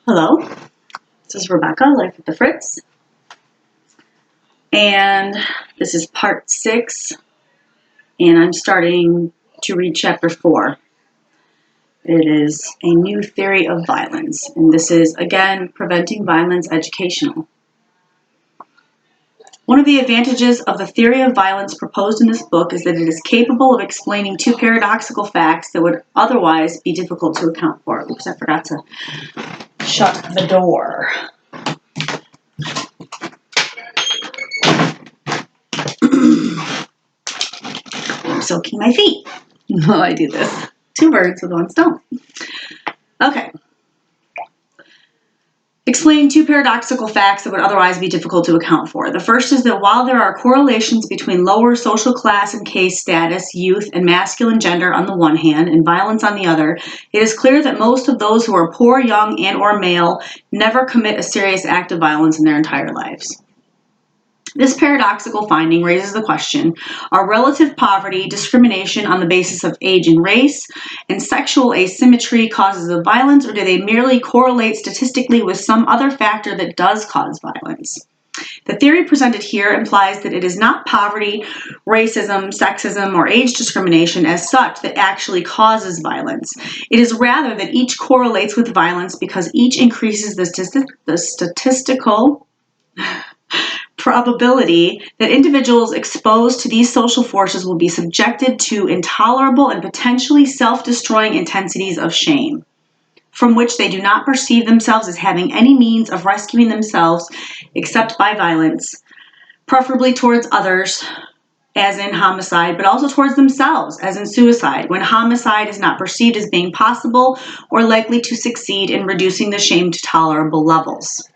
Hello, this is Rebecca, Life with the Fritz, and this is part 6, and I'm starting to read chapter 4. It is a new theory of violence, and this is, again, preventing violence educational. One of the advantages of the theory of violence proposed in this book is that it is capable of explaining two paradoxical facts that would otherwise be difficult to account for. Oops, I forgot to shut the door. I'm soaking my feet while I do this. 2 birds with 1 stone. Okay. Explaining two paradoxical facts that would otherwise be difficult to account for. The first is that while there are correlations between lower social class and case status, youth, and masculine gender on the one hand, and violence on the other, it is clear that most of those who are poor, young, and or male never commit a serious act of violence in their entire lives. This paradoxical finding raises the question, are relative poverty, discrimination on the basis of age and race, and sexual asymmetry causes of violence, or do they merely correlate statistically with some other factor that does cause violence? The theory presented here implies that it is not poverty, racism, sexism, or age discrimination as such that actually causes violence. It is rather that each correlates with violence because each increases the statistical probability that individuals exposed to these social forces will be subjected to intolerable and potentially self-destroying intensities of shame, from which they do not perceive themselves as having any means of rescuing themselves except by violence, preferably towards others, as in homicide, but also towards themselves, as in suicide, when homicide is not perceived as being possible or likely to succeed in reducing the shame to tolerable levels.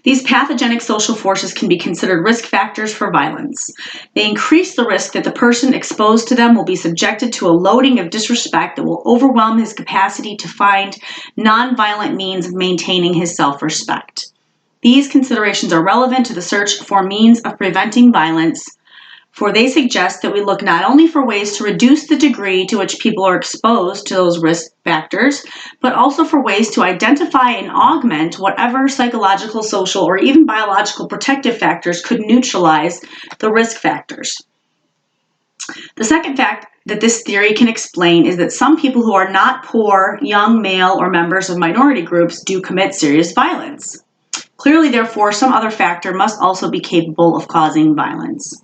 These pathogenic social forces can be considered risk factors for violence. They increase the risk that the person exposed to them will be subjected to a loading of disrespect that will overwhelm his capacity to find nonviolent means of maintaining his self-respect. These considerations are relevant to the search for means of preventing violence, for they suggest that we look not only for ways to reduce the degree to which people are exposed to those risk factors, but also for ways to identify and augment whatever psychological, social, or even biological protective factors could neutralize the risk factors. The second fact that this theory can explain is that some people who are not poor, young, male, or members of minority groups do commit serious violence. Clearly, therefore, some other factor must also be capable of causing violence.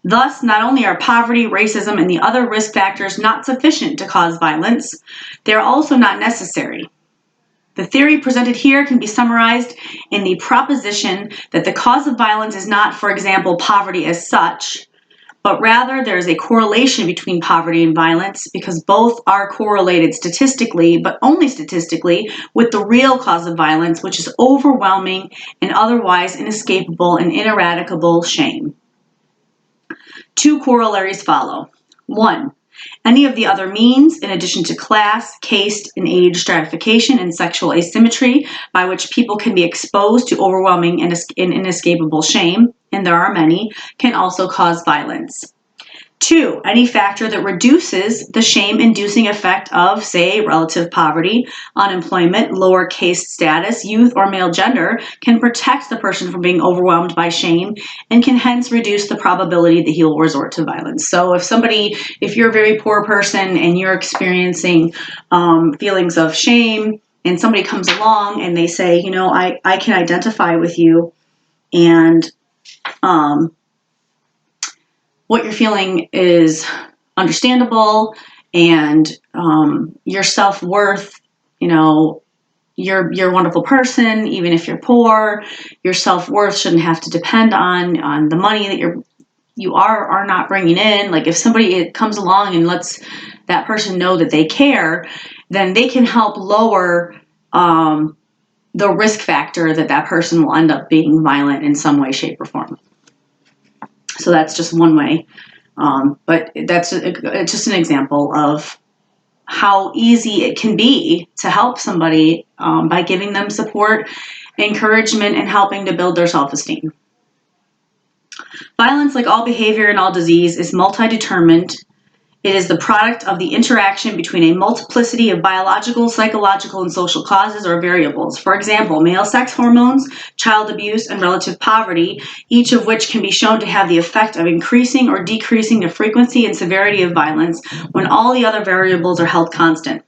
Thus, not only are poverty, racism, and the other risk factors not sufficient to cause violence, they are also not necessary. The theory presented here can be summarized in the proposition that the cause of violence is not, for example, poverty as such, but rather there is a correlation between poverty and violence because both are correlated statistically, but only statistically, with the real cause of violence, which is overwhelming and otherwise inescapable and ineradicable shame. 2 corollaries follow. 1. Any of the other means, in addition to class, caste, and age stratification and sexual asymmetry, by which people can be exposed to overwhelming and inescapable shame, and there are many, can also cause violence. 2. Any factor that reduces the shame-inducing effect of, say, relative poverty, unemployment, lower caste status, youth, or male gender can protect the person from being overwhelmed by shame and can hence reduce the probability that he will resort to violence. So if you're a very poor person and you're experiencing feelings of shame and somebody comes along and they say, I can identify with you and what you're feeling is understandable, and your self-worth, you're a wonderful person, even if you're poor. Your self-worth shouldn't have to depend on the money that you are not bringing in. Like if somebody comes along and lets that person know that they care, then they can help lower the risk factor that person will end up being violent in some way, shape, or form. So that's just one way, but it's just an example of how easy it can be to help somebody by giving them support, encouragement, and helping to build their self-esteem. Violence, like all behavior and all disease, is multi-determined It is the product of the interaction between a multiplicity of biological, psychological, and social causes or variables. For example, male sex hormones, child abuse, and relative poverty, each of which can be shown to have the effect of increasing or decreasing the frequency and severity of violence when all the other variables are held constant.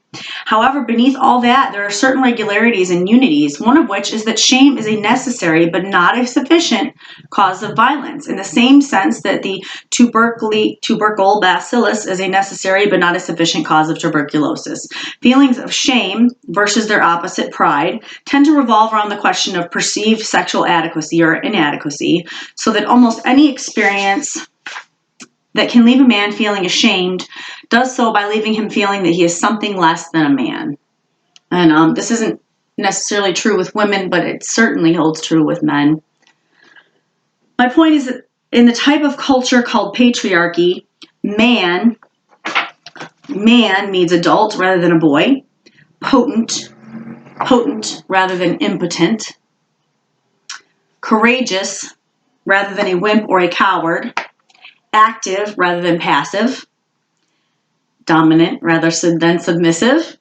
However, beneath all that, there are certain regularities and unities, one of which is that shame is a necessary but not a sufficient cause of violence, in the same sense that the tubercle bacillus is a necessary but not a sufficient cause of tuberculosis. Feelings of shame versus their opposite, pride, tend to revolve around the question of perceived sexual adequacy or inadequacy, so that almost any experience that can leave a man feeling ashamed does so by leaving him feeling that he is something less than a man. And this isn't necessarily true with women, but it certainly holds true with men. My point is that in the type of culture called patriarchy, man means adult rather than a boy, potent rather than impotent, courageous rather than a wimp or a coward, active rather than passive, dominant rather than submissive,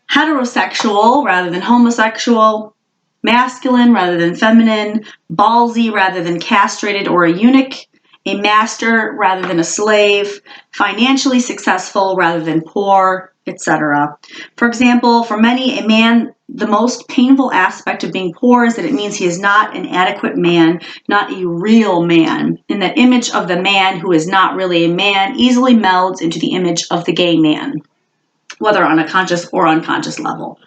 heterosexual rather than homosexual, masculine rather than feminine, ballsy rather than castrated or a eunuch, a master rather than a slave, financially successful rather than poor, etc. For example, for many, a man, the most painful aspect of being poor is that it means he is not an adequate man, not a real man. And that image of the man who is not really a man easily melds into the image of the gay man, whether on a conscious or unconscious level.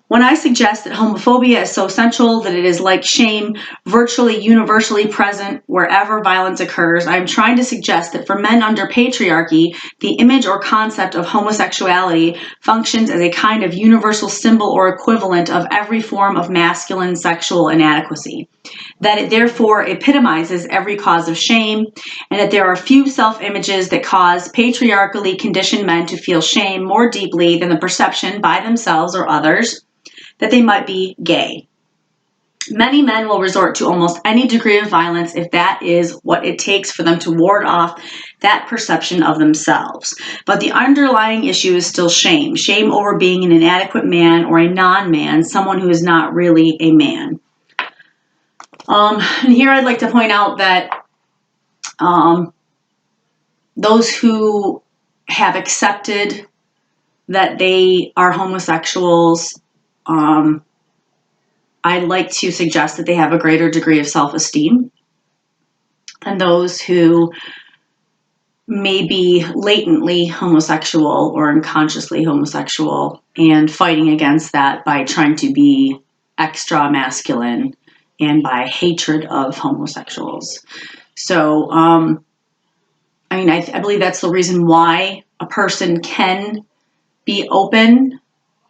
When I suggest that homophobia is so central that it is like shame, virtually universally present wherever violence occurs, I am trying to suggest that for men under patriarchy, the image or concept of homosexuality functions as a kind of universal symbol or equivalent of every form of masculine sexual inadequacy. That it therefore epitomizes every cause of shame, and that there are few self-images that cause patriarchally conditioned men to feel shame more deeply than the perception by themselves or others that they might be gay. Many men will resort to almost any degree of violence if that is what it takes for them to ward off that perception of themselves. But the underlying issue is still shame. Shame over being an inadequate man or a non-man, someone who is not really a man. And here I'd like to point out that those who have accepted that they are homosexuals, I'd like to suggest that they have a greater degree of self-esteem than those who may be latently homosexual or unconsciously homosexual and fighting against that by trying to be extra masculine and by hatred of homosexuals. So, I believe that's the reason why a person can be open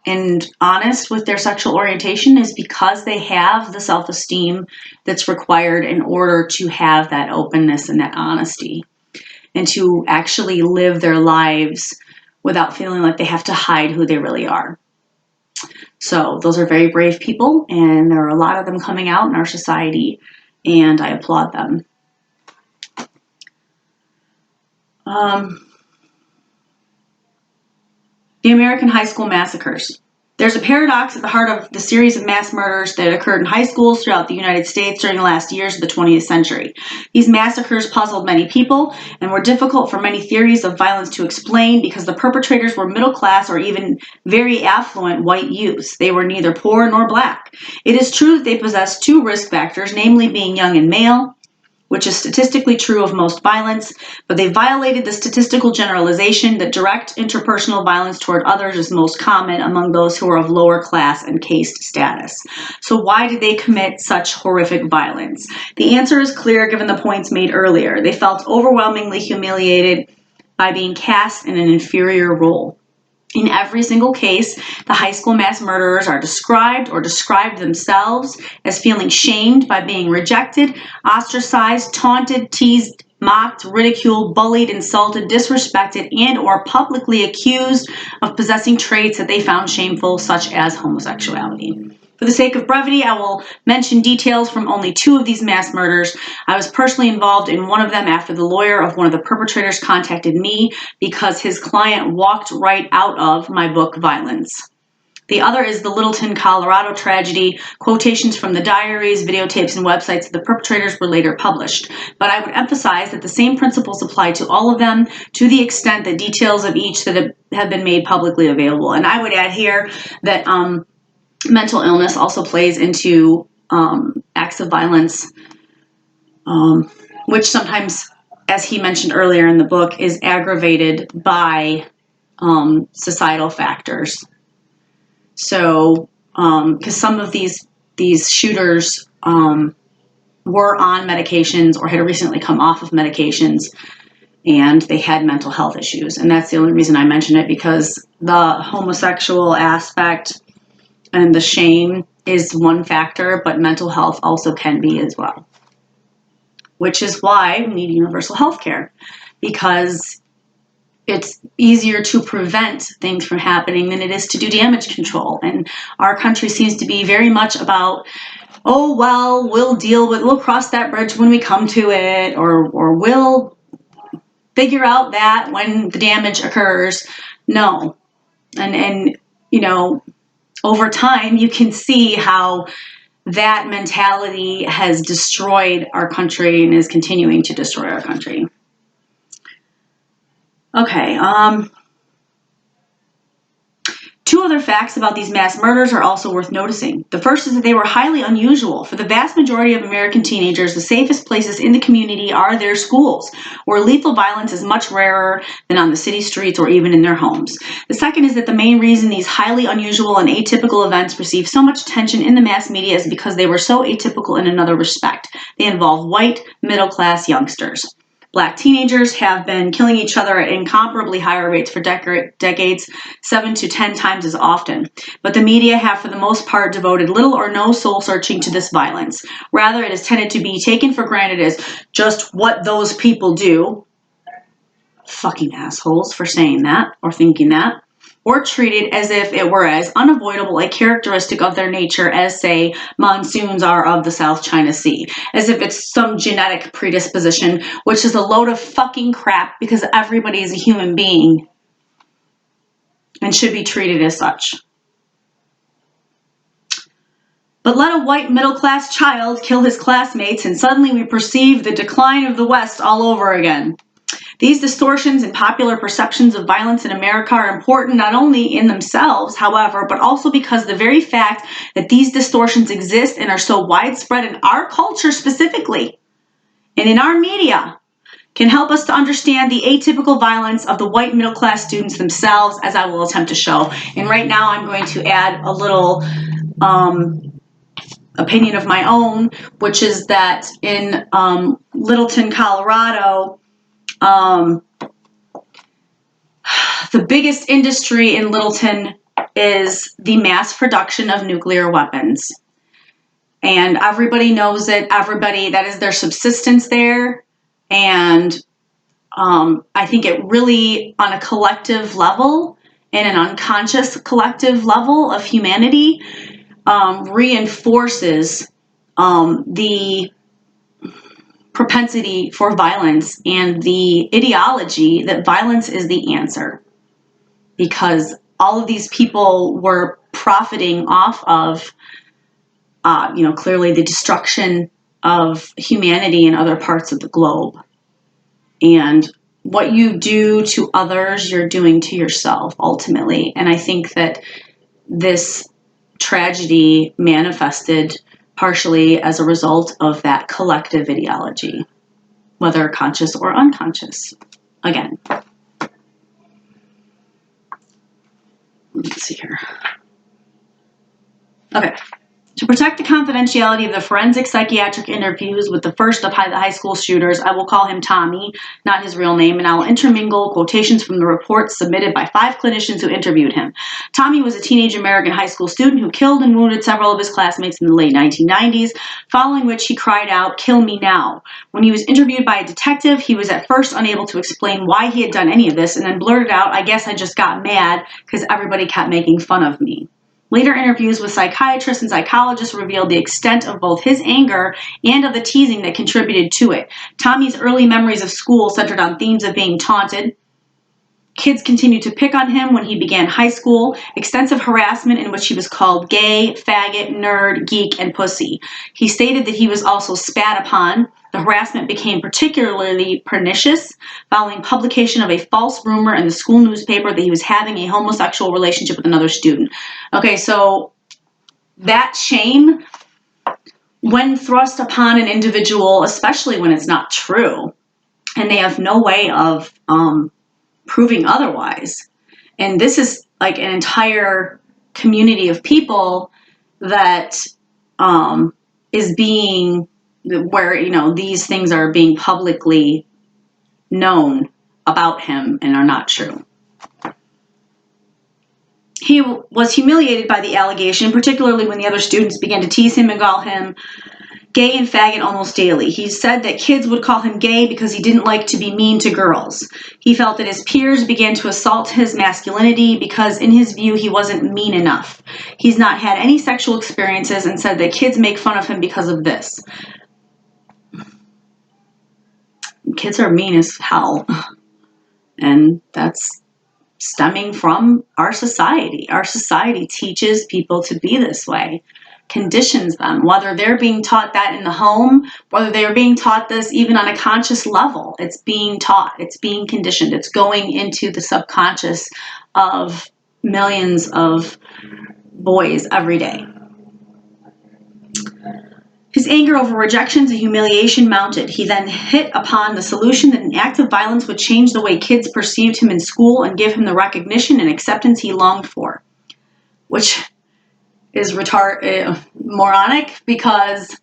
and honest with their sexual orientation is because they have the self-esteem that's required in order to have that openness and that honesty and to actually live their lives without feeling like they have to hide who they really are. So those are very brave people, and there are a lot of them coming out in our society, and I applaud them. The American high school massacres. There's a paradox at the heart of the series of mass murders that occurred in high schools throughout the United States during the last years of the 20th century. These massacres puzzled many people and were difficult for many theories of violence to explain because the perpetrators were middle class or even very affluent white youths. They were neither poor nor black. It is true that they possessed two risk factors, namely being young and male, which is statistically true of most violence, but they violated the statistical generalization that direct interpersonal violence toward others is most common among those who are of lower class and caste status. So why did they commit such horrific violence? The answer is clear given the points made earlier. They felt overwhelmingly humiliated by being cast in an inferior role. In every single case, the high school mass murderers are described or described themselves as feeling shamed by being rejected, ostracized, taunted, teased, mocked, ridiculed, bullied, insulted, disrespected, and or publicly accused of possessing traits that they found shameful, such as homosexuality. For the sake of brevity, I will mention details from only 2 of these mass murders. I was personally involved in one of them after the lawyer of one of the perpetrators contacted me because his client walked right out of my book, Violence. The other is the Littleton, Colorado tragedy. Quotations from the diaries, videotapes, and websites of the perpetrators were later published. But I would emphasize that the same principles apply to all of them to the extent that details of each that have been made publicly available. And I would add here that mental illness also plays into acts of violence, which sometimes, as he mentioned earlier in the book, is aggravated by societal factors. So, because some of these shooters were on medications or had recently come off of medications, and they had mental health issues. And that's the only reason I mention it, because the homosexual aspect and the shame is one factor, but mental health also can be as well. Which is why we need universal health care, because it's easier to prevent things from happening than it is to do damage control. And our country seems to be very much about, oh, well, we'll cross that bridge when we come to it, or we'll figure out that when the damage occurs. No. And you know, over time, you can see how that mentality has destroyed our country and is continuing to destroy our country. Okay, 2 other facts about these mass murders are also worth noticing. The first is that they were highly unusual. For the vast majority of American teenagers, the safest places in the community are their schools, where lethal violence is much rarer than on the city streets or even in their homes. The second is that the main reason these highly unusual and atypical events receive so much attention in the mass media is because they were so atypical in another respect. They involve white, middle-class youngsters. Black teenagers have been killing each other at incomparably higher rates for decades, 7 to 10 times as often. But the media have, for the most part, devoted little or no soul searching to this violence. Rather, it is tended to be taken for granted as just what those people do. Fucking assholes for saying that or thinking that. Or treated as if it were as unavoidable a characteristic of their nature as, say, monsoons are of the South China Sea. As if it's some genetic predisposition, which is a load of fucking crap, because everybody is a human being and should be treated as such. But let a white middle-class child kill his classmates, and suddenly we perceive the decline of the West all over again. These distortions in popular perceptions of violence in America are important not only in themselves, however, but also because the very fact that these distortions exist and are so widespread in our culture specifically, and in our media, can help us to understand the atypical violence of the white middle-class students themselves, as I will attempt to show. And right now I'm going to add a little opinion of my own, which is that in Littleton, Colorado, the biggest industry in Littleton is the mass production of nuclear weapons. And everybody knows it. Everybody, that is their subsistence there. And I think it really, on a collective level, and an unconscious collective level of humanity, reinforces the propensity for violence and the ideology that violence is the answer, because all of these people were profiting off of, clearly the destruction of humanity in other parts of the globe. And what you do to others, you're doing to yourself ultimately. And I think that this tragedy manifested partially as a result of that collective ideology, whether conscious or unconscious. Again, let's see here. Okay. To protect the confidentiality of the forensic psychiatric interviews with the first of the high school shooters, I will call him Tommy, not his real name, and I will intermingle quotations from the reports submitted by 5 clinicians who interviewed him. Tommy was a teenage American high school student who killed and wounded several of his classmates in the late 1990s, following which he cried out, "Kill me now." When he was interviewed by a detective, he was at first unable to explain why he had done any of this, and then blurted out, "I guess I just got mad because everybody kept making fun of me." Later interviews with psychiatrists and psychologists revealed the extent of both his anger and of the teasing that contributed to it. Tommy's early memories of school centered on themes of being taunted. Kids continued to pick on him when he began high school. Extensive harassment in which he was called gay, faggot, nerd, geek, and pussy. He stated that he was also spat upon. The harassment became particularly pernicious following publication of a false rumor in the school newspaper that he was having a homosexual relationship with another student. Okay, so that shame, when thrust upon an individual, especially when it's not true, and they have no way of proving otherwise. And this is like an entire community of people that is being, where, you know, these things are being publicly known about him and are not true. He was humiliated by the allegation, particularly when the other students began to tease him and call him gay and faggot almost daily. He said that kids would call him gay because he didn't like to be mean to girls. He felt that his peers began to assault his masculinity because, in his view, he wasn't mean enough. He's not had any sexual experiences and said that kids make fun of him because of this. Kids are mean as hell. And that's stemming from our society. Our society teaches people to be this way, conditions them, whether they're being taught that in the home, whether they're being taught this even on a conscious level. It's being taught, it's being conditioned, it's going into the subconscious of millions of boys every day. His anger over rejections and humiliation mounted. He then hit upon the solution that an act of violence would change the way kids perceived him in school and give him the recognition and acceptance he longed for, which is moronic, because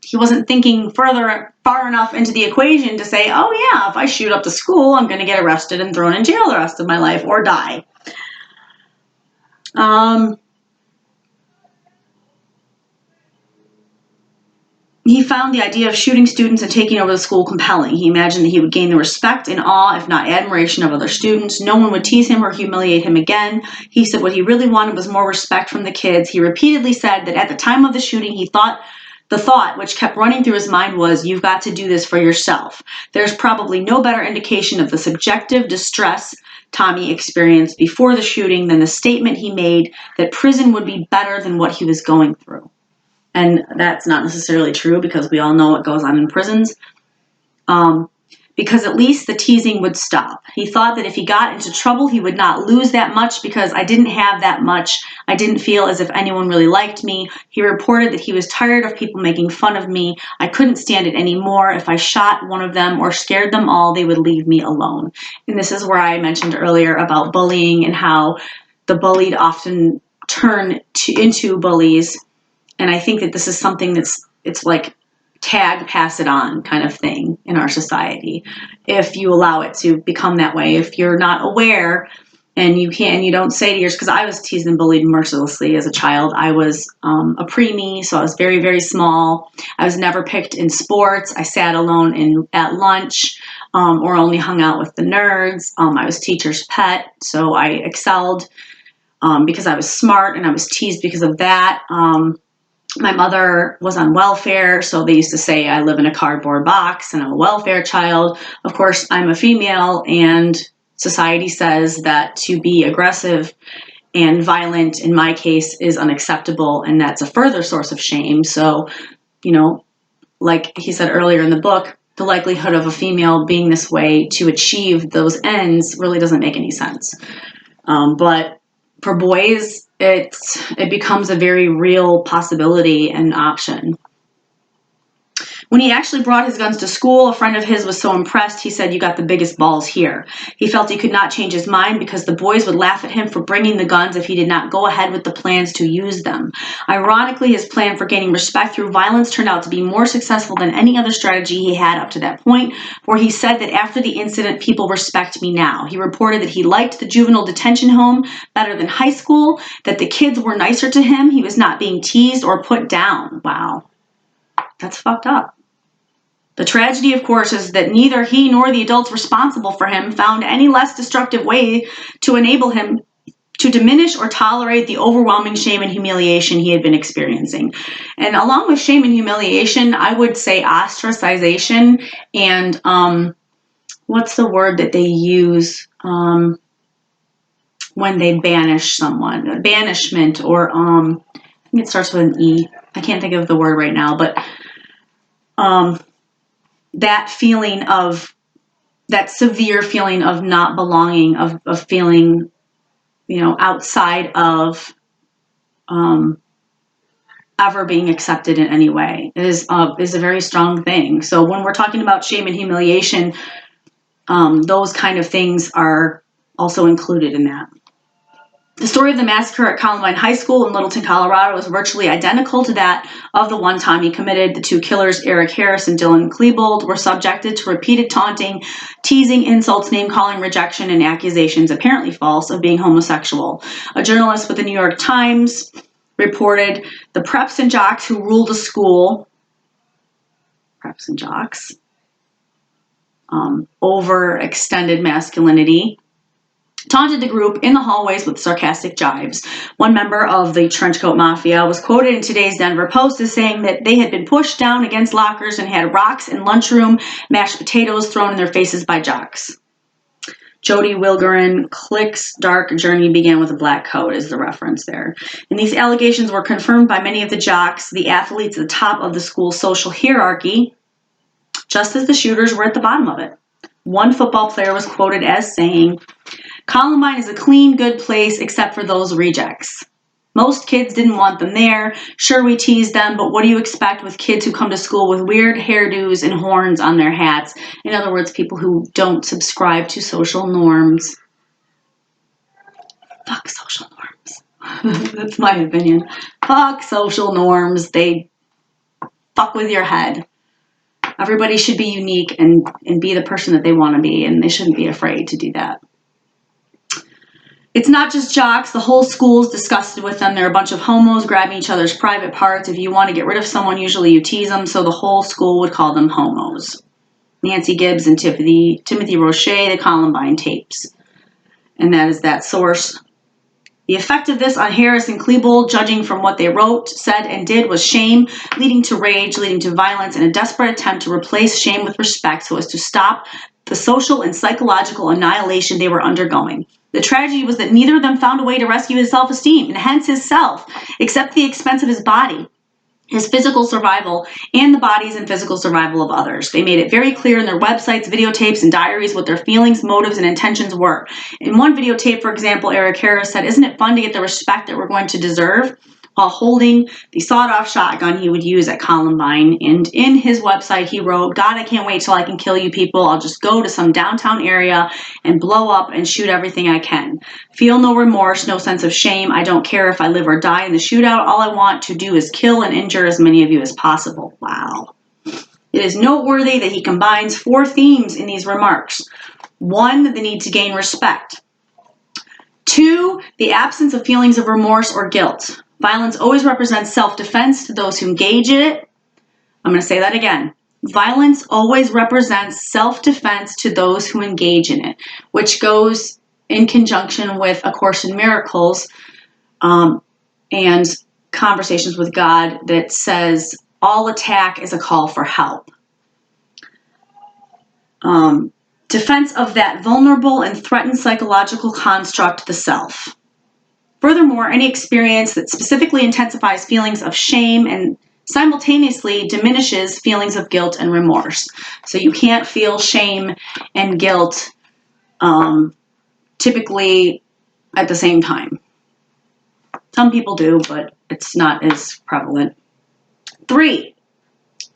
he wasn't thinking far enough into the equation to say, oh yeah, if I shoot up the school, I'm going to get arrested and thrown in jail the rest of my life or die. He found the idea of shooting students and taking over the school compelling. He imagined that he would gain the respect and awe, if not admiration, of other students. No one would tease him or humiliate him again. He said what he really wanted was more respect from the kids. He repeatedly said that at the time of the shooting, the thought which kept running through his mind was, you've got to do this for yourself. There's probably no better indication of the subjective distress Tommy experienced before the shooting than the statement he made that prison would be better than what he was going through. And that's not necessarily true, because we all know what goes on in prisons. Because at least the teasing would stop. He thought that if he got into trouble, he would not lose that much, because I didn't have that much. I didn't feel as if anyone really liked me. He reported that he was tired of people making fun of me. I couldn't stand it anymore. If I shot one of them or scared them all, they would leave me alone. And this is where I mentioned earlier about bullying and how the bullied often turn into bullies. And I think that this is something it's like tag, pass it on kind of thing in our society, if you allow it to become that way. If you're not aware and you don't say to yours, because I was teased and bullied mercilessly as a child. I was a preemie, so I was very, very small. I was never picked in sports. I sat alone at lunch or only hung out with the nerds. I was teacher's pet, so I excelled because I was smart, and I was teased because of that. My mother was on welfare, so they used to say I live in a cardboard box and I'm a welfare child. Of course, I'm a female, and society says that to be aggressive and violent, in my case, is unacceptable, and that's a further source of shame. So, like he said earlier in the book, the likelihood of a female being this way to achieve those ends really doesn't make any sense. But for boys, it becomes a very real possibility and option. When he actually brought his guns to school, a friend of his was so impressed, he said, "You got the biggest balls here." He felt he could not change his mind because the boys would laugh at him for bringing the guns if he did not go ahead with the plans to use them. Ironically, his plan for gaining respect through violence turned out to be more successful than any other strategy he had up to that point, for he said that after the incident, people respect me now. He reported that he liked the juvenile detention home better than high school, that the kids were nicer to him, he was not being teased or put down. Wow, that's fucked up. The tragedy, of course, is that neither he nor the adults responsible for him found any less destructive way to enable him to diminish or tolerate the overwhelming shame and humiliation he had been experiencing. And along with shame and humiliation, I would say ostracization and what's the word that they use when they banish someone? Banishment, or I think it starts with an E. I can't think of the word right now, but that feeling of, that severe feeling of not belonging, of feeling, outside of ever being accepted in any way is a very strong thing. So when we're talking about shame and humiliation, those kind of things are also included in that. The story of the massacre at Columbine High School in Littleton, Colorado was virtually identical to that of the one Tommy committed. The two killers, Eric Harris and Dylan Klebold, were subjected to repeated taunting, teasing, insults, name-calling, rejection, and accusations, apparently false, of being homosexual. A journalist with the New York Times reported the preps and jocks who ruled the school, preps and jocks, overextended masculinity, taunted the group in the hallways with sarcastic jibes. One member of the Trenchcoat Mafia was quoted in today's Denver Post as saying that they had been pushed down against lockers and had rocks in lunchroom, mashed potatoes thrown in their faces by jocks. Jody Wilgerin, Click's dark journey began with a black coat is the reference there. And these allegations were confirmed by many of the jocks, the athletes at the top of the school's social hierarchy, just as the shooters were at the bottom of it. One football player was quoted as saying, "Columbine is a clean, good place except for those rejects. Most kids didn't want them there. Sure, we teased them, but what do you expect with kids who come to school with weird hairdos and horns on their hats?" In other words, people who don't subscribe to social norms. Fuck social norms. That's my opinion. Fuck social norms. They fuck with your head. Everybody should be unique and be the person that they want to be, and they shouldn't be afraid to do that. It's not just jocks. The whole school's disgusted with them. They're a bunch of homos grabbing each other's private parts. If you want to get rid of someone, usually you tease them, so the whole school would call them homos. Nancy Gibbs and Timothy Roche, the Columbine tapes. And that is that source. The effect of this on Harris and Klebold, judging from what they wrote, said, and did, was shame, leading to rage, leading to violence, and a desperate attempt to replace shame with respect so as to stop the social and psychological annihilation they were undergoing. The tragedy was that neither of them found a way to rescue his self-esteem, and hence his self, except at the expense of his body, his physical survival, and the bodies and physical survival of others. They made it very clear in their websites, videotapes, and diaries what their feelings, motives, and intentions were. In one videotape, for example, Eric Harris said, "Isn't it fun to get the respect that we're going to deserve?" while holding the sawed-off shotgun he would use at Columbine. And in his website, he wrote, "God, I can't wait till I can kill you people. I'll just go to some downtown area and blow up and shoot everything I can. Feel no remorse, no sense of shame. I don't care if I live or die in the shootout. All I want to do is kill and injure as many of you as possible." Wow. It is noteworthy that he combines 4 themes in these remarks. 1, the need to gain respect. 2, the absence of feelings of remorse or guilt. Violence always represents self-defense to those who engage in it. I'm going to say that again. Violence always represents self-defense to those who engage in it, which goes in conjunction with A Course in Miracles and Conversations with God that says all attack is a call for help. Defense of that vulnerable and threatened psychological construct, the self. Furthermore, any experience that specifically intensifies feelings of shame and simultaneously diminishes feelings of guilt and remorse. So you can't feel shame and guilt typically at the same time. Some people do, but it's not as prevalent. 3,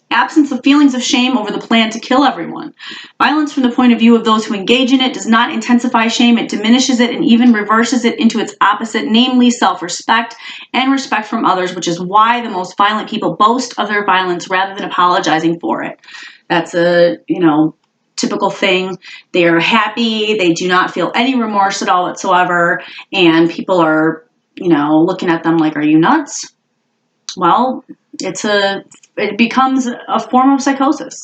absence of feelings of shame over the plan to kill everyone. Violence from the point of view of those who engage in it does not intensify shame, it diminishes it and even reverses it into its opposite, namely self-respect and respect from others, which is why the most violent people boast of their violence rather than apologizing for it. That's a, typical thing. They are happy, they do not feel any remorse at all whatsoever, and people are, looking at them like, "Are you nuts?" Well, it becomes a form of psychosis.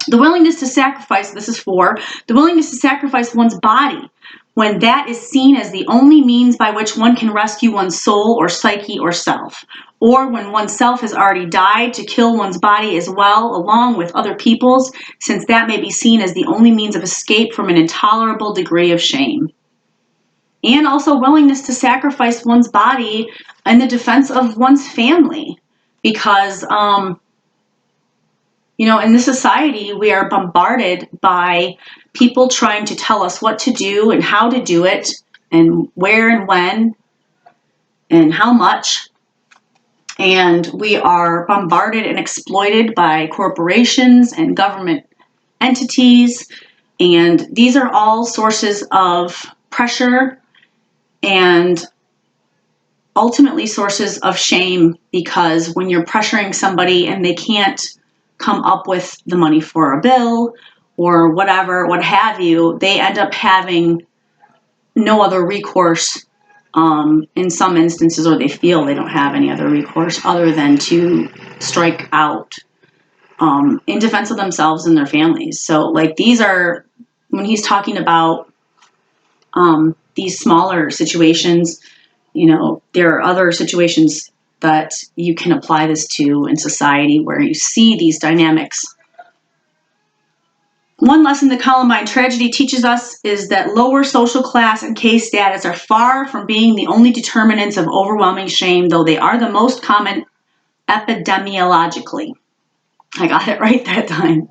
The willingness to sacrifice, this is 4, the willingness to sacrifice one's body when that is seen as the only means by which one can rescue one's soul or psyche or self, or when oneself has already died to kill one's body as well, along with other people's, since that may be seen as the only means of escape from an intolerable degree of shame. And also willingness to sacrifice one's body in the defense of one's family, because in this society, we are bombarded by people trying to tell us what to do and how to do it and where and when and how much. And we are bombarded and exploited by corporations and government entities. And these are all sources of pressure and ultimately sources of shame, because when you're pressuring somebody and they can't come up with the money for a bill or whatever, what have you, they end up having no other recourse in some instances, or they feel they don't have any other recourse other than to strike out in defense of themselves and their families. So these are, when he's talking about these smaller situations, there are other situations that you can apply this to in society where you see these dynamics. One lesson the Columbine tragedy teaches us is that lower social class and case status are far from being the only determinants of overwhelming shame, though they are the most common epidemiologically. I got it right that time,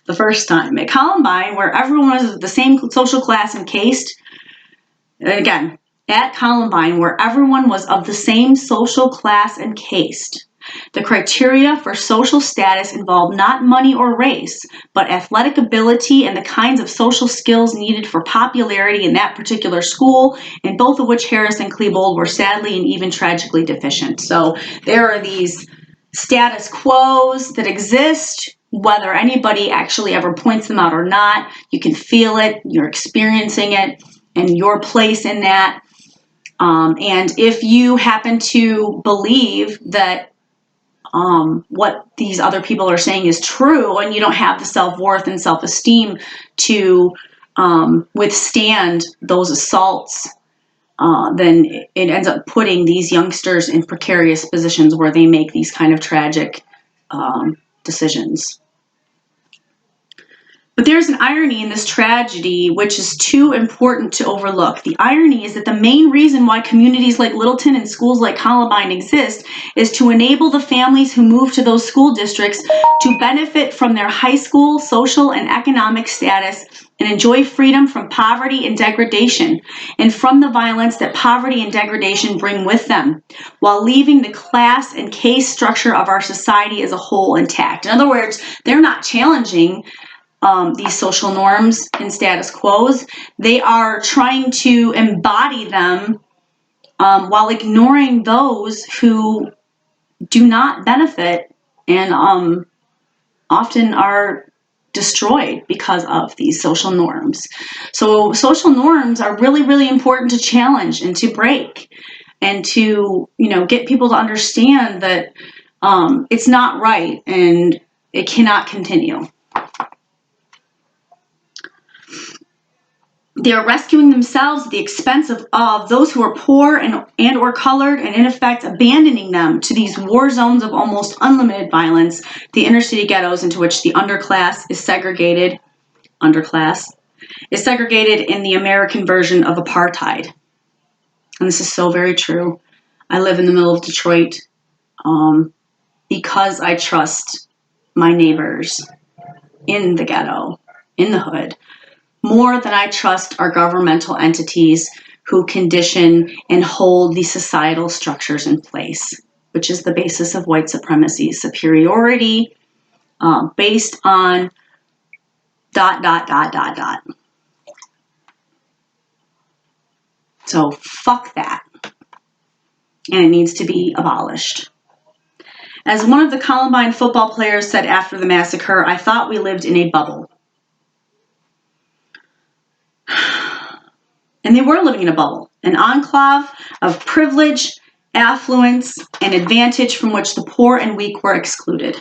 the first time. At Columbine, where everyone was of the same social class and caste, again, at Columbine, where everyone was of the same social class and caste, the criteria for social status involved not money or race, but athletic ability and the kinds of social skills needed for popularity in that particular school, in both of which Harris and Klebold were sadly and even tragically deficient. So there are these status quos that exist, whether anybody actually ever points them out or not. You can feel it, you're experiencing it, and your place in that. And if you happen to believe that what these other people are saying is true, and you don't have the self-worth and self-esteem to withstand those assaults, then it ends up putting these youngsters in precarious positions where they make these kind of tragic decisions. But there's an irony in this tragedy which is too important to overlook. The irony is that the main reason why communities like Littleton and schools like Columbine exist is to enable the families who move to those school districts to benefit from their high school social and economic status and enjoy freedom from poverty and degradation, and from the violence that poverty and degradation bring with them, while leaving the class and caste structure of our society as a whole intact. In other words, they're not challenging these social norms and status quos. They are trying to embody them while ignoring those who do not benefit and often are destroyed because of these social norms. So social norms are really, really important to challenge and to break, and to get people to understand that it's not right and it cannot continue. They are rescuing themselves at the expense of those who are poor and or colored, and in effect abandoning them to these war zones of almost unlimited violence, the inner city ghettos into which the underclass is segregated in the American version of apartheid. And this is so very true. I live in the middle of Detroit because I trust my neighbors in the ghetto, in the hood, more than I trust our governmental entities who condition and hold these societal structures in place, which is the basis of white supremacy, superiority based on ... So fuck that. And it needs to be abolished. As one of the Columbine football players said after the massacre, I thought we lived in a bubble. And they were living in a bubble, an enclave of privilege, affluence, and advantage from which the poor and weak were excluded.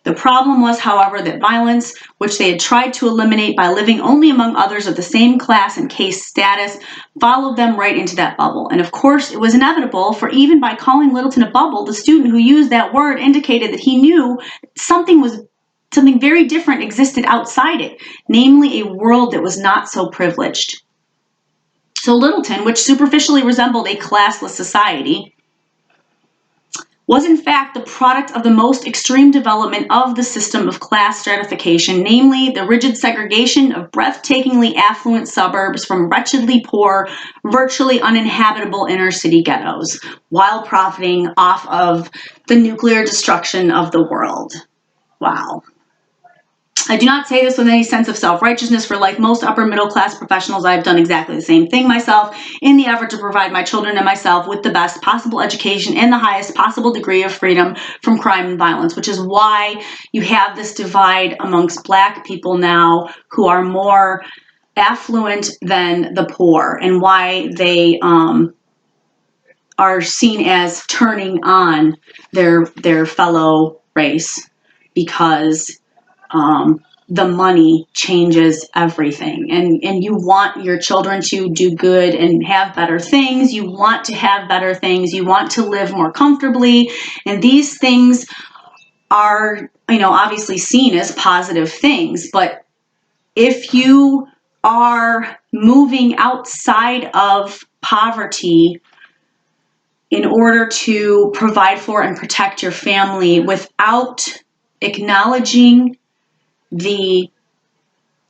The problem was, however, that violence, which they had tried to eliminate by living only among others of the same class and caste status, followed them right into that bubble. And of course, it was inevitable, for even by calling Littleton a bubble, the student who used that word indicated that he knew something very different existed outside it, namely a world that was not so privileged. So Littleton, which superficially resembled a classless society, was in fact the product of the most extreme development of the system of class stratification, namely the rigid segregation of breathtakingly affluent suburbs from wretchedly poor, virtually uninhabitable inner city ghettos, while profiting off of the nuclear destruction of the world. Wow. I do not say this with any sense of self-righteousness, for like most upper middle class professionals, I've done exactly the same thing myself in the effort to provide my children and myself with the best possible education and the highest possible degree of freedom from crime and violence, which is why you have this divide amongst Black people now who are more affluent than the poor, and why they are seen as turning on their fellow race, because the money changes everything, and you want your children to do good and have better things. You want to have better things. You want to live more comfortably, and these things are, obviously seen as positive things. But if you are moving outside of poverty in order to provide for and protect your family without acknowledging the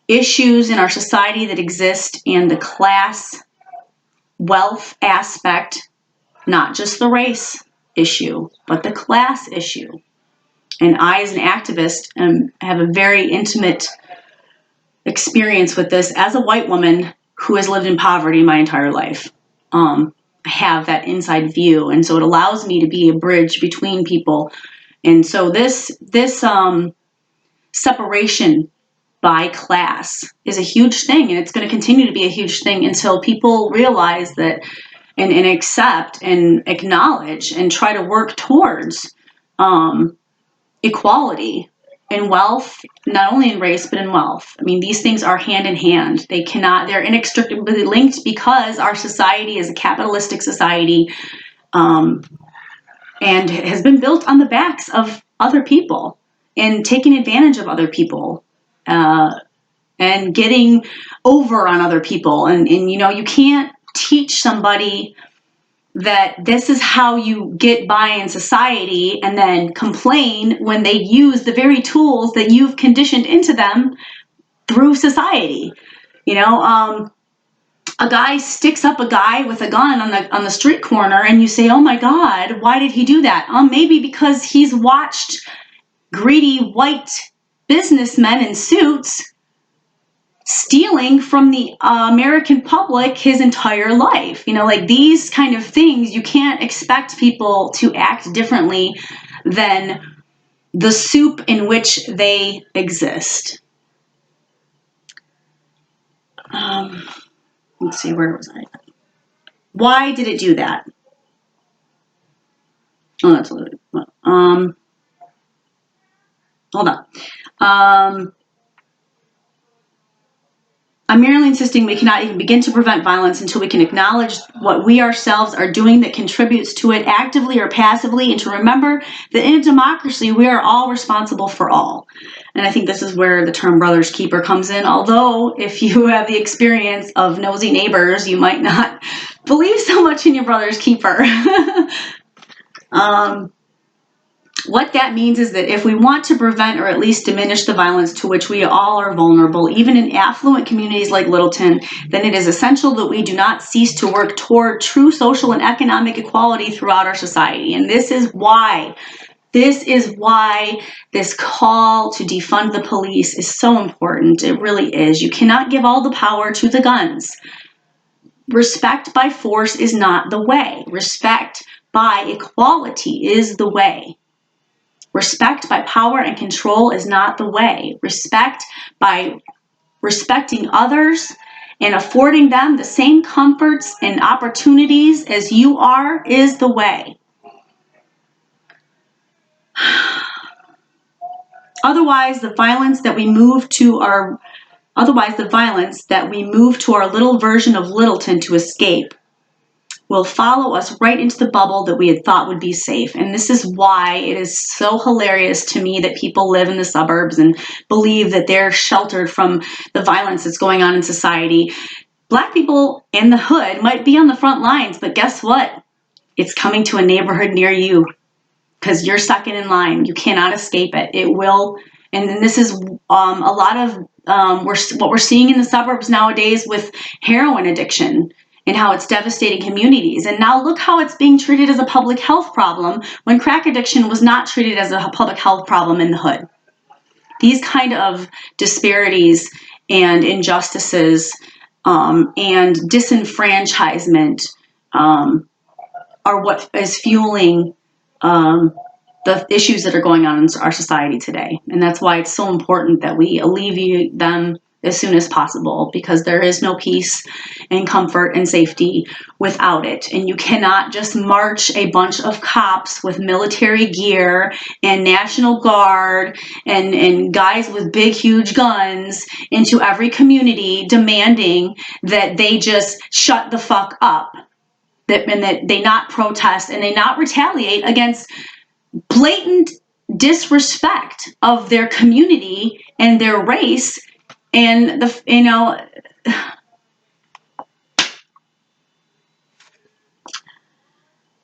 issues in our society that exist and the class wealth aspect, not just the race issue, but the class issue. And I, as an activist, have a very intimate experience with this as a white woman who has lived in poverty my entire life. I have that inside view, and so it allows me to be a bridge between people. And so this separation by class is a huge thing, and it's going to continue to be a huge thing until people realize that and accept and acknowledge and try to work towards equality in wealth, not only in race, but in wealth. I mean, these things are hand in hand. They're inextricably linked, because our society is a capitalistic society, and has been built on the backs of other people and taking advantage of other people. And getting over on other people. And you can't teach somebody that this is how you get by in society and then complain when they use the very tools that you've conditioned into them through society. A guy sticks up a guy with a gun on the street corner, and you say, oh my God, why did he do that? Maybe because he's watched greedy white businessmen in suits stealing from the American public his entire life. Like these kind of things, you can't expect people to act differently than the soup in which they exist. Let's see, where was I? Why did it do that? Oh, that's a little bit. Hold on. I'm merely insisting we cannot even begin to prevent violence until we can acknowledge what we ourselves are doing that contributes to it, actively or passively, and to remember that in a democracy, we are all responsible for all. And I think this is where the term brother's keeper comes in, although if you have the experience of nosy neighbors, you might not believe so much in your brother's keeper. What that means is that if we want to prevent or at least diminish the violence to which we all are vulnerable, even in affluent communities like Littleton, then it is essential that we do not cease to work toward true social and economic equality throughout our society. And this is why this call to defund the police is so important. It really is. You cannot give all the power to the guns. Respect by force is not the way. Respect by equality is the way. Respect by power and control is not the way. Respect by respecting others and affording them the same comforts and opportunities as you are is the way. Otherwise, the violence that we move to our little version of Littleton to escape will follow us right into the bubble that we had thought would be safe. And this is why it is so hilarious to me that people live in the suburbs and believe that they're sheltered from the violence that's going on in society. Black people in the hood might be on the front lines, but guess what? It's coming to a neighborhood near you because you're second in line. You cannot escape it. It will. And then this is a lot of what we're seeing in the suburbs nowadays with heroin addiction and how it's devastating communities. And now look how it's being treated as a public health problem when crack addiction was not treated as a public health problem in the hood. These kind of disparities and injustices and disenfranchisement are what is fueling the issues that are going on in our society today. And that's why it's so important that we alleviate them as soon as possible, because there is no peace and comfort and safety without it. And you cannot just march a bunch of cops with military gear and National Guard and guys with big, huge guns into every community demanding that they just shut the fuck up, and that they not protest and they not retaliate against blatant disrespect of their community and their race. And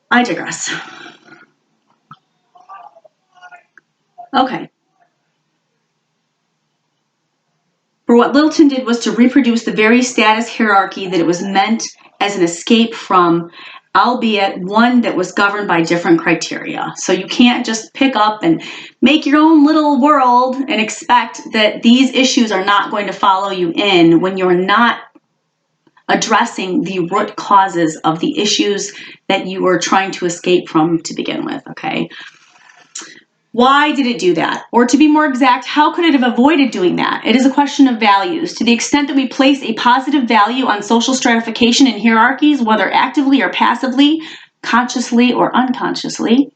I digress. Okay. For what Littleton did was to reproduce the very status hierarchy that it was meant as an escape from, albeit one that was governed by different criteria. So you can't just pick up and make your own little world and expect that these issues are not going to follow you in when you're not addressing the root causes of the issues that you were trying to escape from to begin with, okay? Why did it do that? Or to be more exact, how could it have avoided doing that? It is a question of values. To the extent that we place a positive value on social stratification and hierarchies, whether actively or passively, consciously or unconsciously,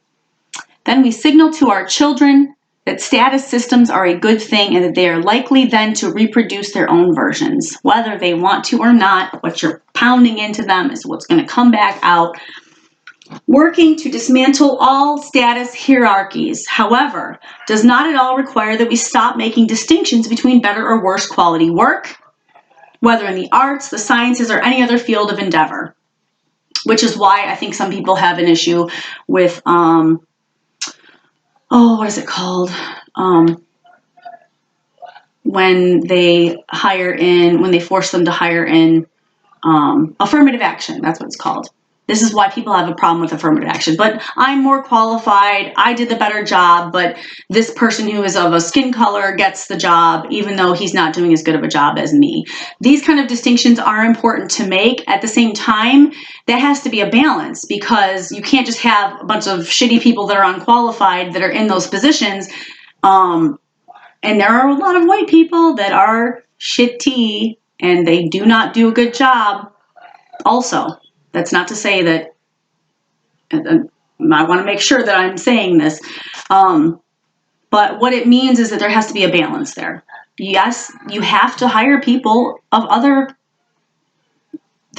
then we signal to our children that status systems are a good thing and that they are likely then to reproduce their own versions. Whether they want to or not, what you're pounding into them is what's going to come back out. Working to dismantle all status hierarchies, however, does not at all require that we stop making distinctions between better or worse quality work, whether in the arts, the sciences, or any other field of endeavor. Which is why I think some people have an issue with, what is it called? When they force them to hire in affirmative action, that's what it's called. This is why people have a problem with affirmative action. But I'm more qualified, I did the better job, but this person who is of a skin color gets the job, even though he's not doing as good of a job as me. These kind of distinctions are important to make. At the same time, that has to be a balance, because you can't just have a bunch of shitty people that are unqualified that are in those positions. And there are a lot of white people that are shitty and they do not do a good job also. That's not to say that, I want to make sure that I'm saying this, but what it means is that there has to be a balance there. Yes, you have to hire people that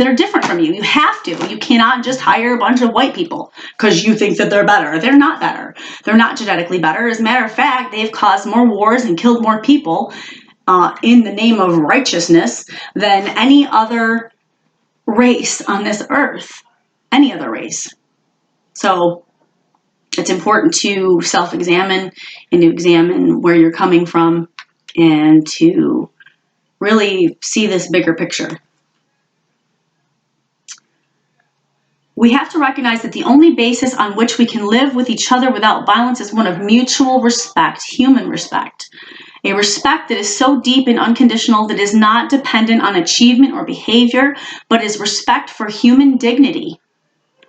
are different from you. You have to. You cannot just hire a bunch of white people because you think that they're better. They're not better. They're not genetically better. As a matter of fact, they've caused more wars and killed more people in the name of righteousness than any other race on this earth, any other race. So it's important to self-examine and to examine where you're coming from and to really see this bigger picture. We have to recognize that the only basis on which we can live with each other without violence is one of mutual respect, human respect. A respect that is so deep and unconditional that is not dependent on achievement or behavior, but is respect for human dignity,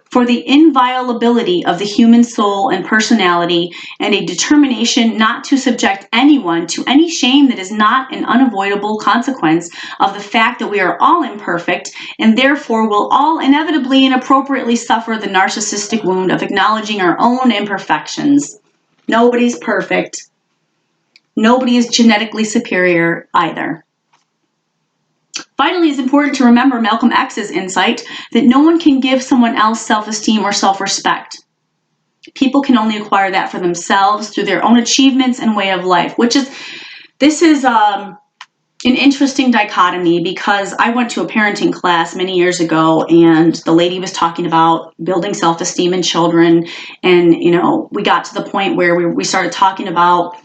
for the inviolability of the human soul and personality, and a determination not to subject anyone to any shame that is not an unavoidable consequence of the fact that we are all imperfect and therefore will all inevitably and appropriately suffer the narcissistic wound of acknowledging our own imperfections. Nobody's perfect. Nobody is genetically superior either. Finally, it's important to remember Malcolm X's insight that no one can give someone else self-esteem or self-respect. People can only acquire that for themselves through their own achievements and way of life, this is an interesting dichotomy, because I went to a parenting class many years ago, and the lady was talking about building self-esteem in children. And, we got to the point where we started talking about,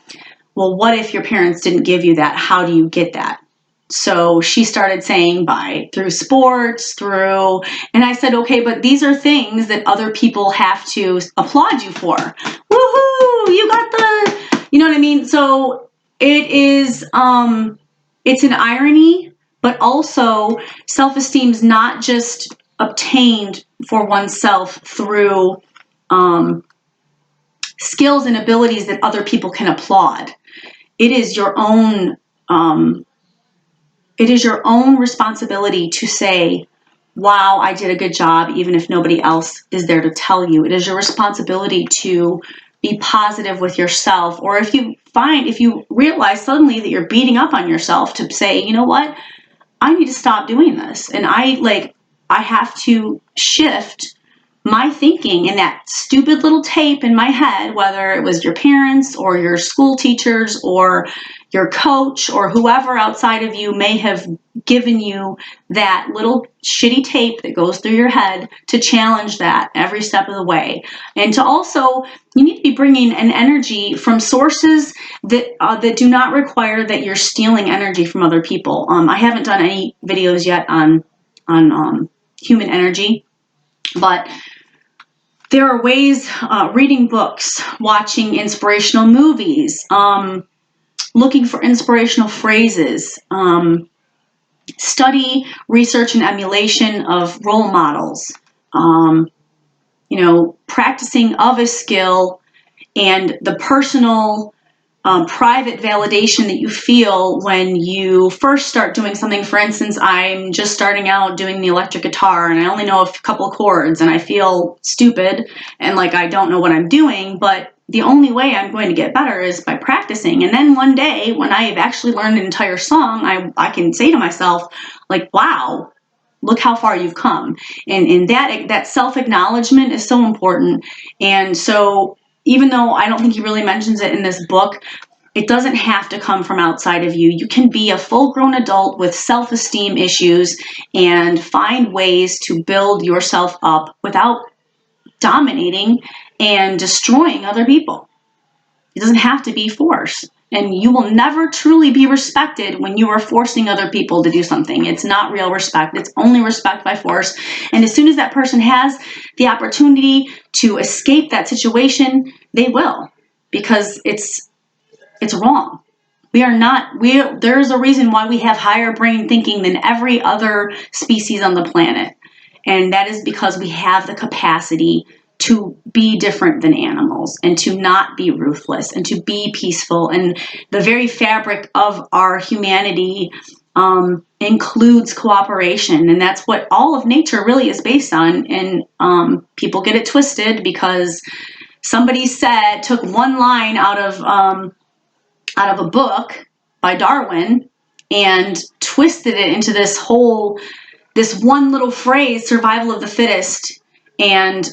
well, what if your parents didn't give you that? How do you get that? So she started saying through sports, and I said, okay, but these are things that other people have to applaud you for. Woohoo, you got you know what I mean? So it is, it's an irony, but also self-esteem is not just obtained for oneself through skills and abilities that other people can applaud. It is your own, responsibility to say, wow, I did a good job, even if nobody else is there to tell you. It is your responsibility to be positive with yourself. Or if you realize suddenly that you're beating up on yourself, to say, you know what, I need to stop doing this. And I have to shift my thinking in that stupid little tape in my head, whether it was your parents or your school teachers or your coach or whoever outside of you may have given you that little shitty tape that goes through your head, to challenge that every step of the way. And to also, you need to be bringing an energy from sources that do not require that you're stealing energy from other people. I haven't done any videos yet on human energy, but there are ways, reading books, watching inspirational movies, looking for inspirational phrases, study, research, and emulation of role models, practicing of a skill, and the personal, private validation that you feel when you first start doing something. For instance, I'm just starting out doing the electric guitar, and I only know a couple of chords, and I feel stupid and like I don't know what I'm doing, but the only way I'm going to get better is by practicing. And then one day, when I've actually learned an entire song, I can say to myself, like, wow, look how far you've come. And that self-acknowledgement is so important. And so even though I don't think he really mentions it in this book, it doesn't have to come from outside of you. You can be a full-grown adult with self-esteem issues and find ways to build yourself up without dominating and destroying other people. It doesn't have to be force. And you will never truly be respected when you are forcing other people to do something. It's not real respect. It's only respect by force. And as soon as that person has the opportunity to escape that situation, they will, because it's wrong. There's a reason why we have higher brain thinking than every other species on the planet. And that is because we have the capacity to be different than animals, and to not be ruthless, and to be peaceful. And the very fabric of our humanity includes cooperation. And that's what all of nature really is based on. And people get it twisted because somebody took one line out of a book by Darwin and twisted it into this one little phrase, survival of the fittest. And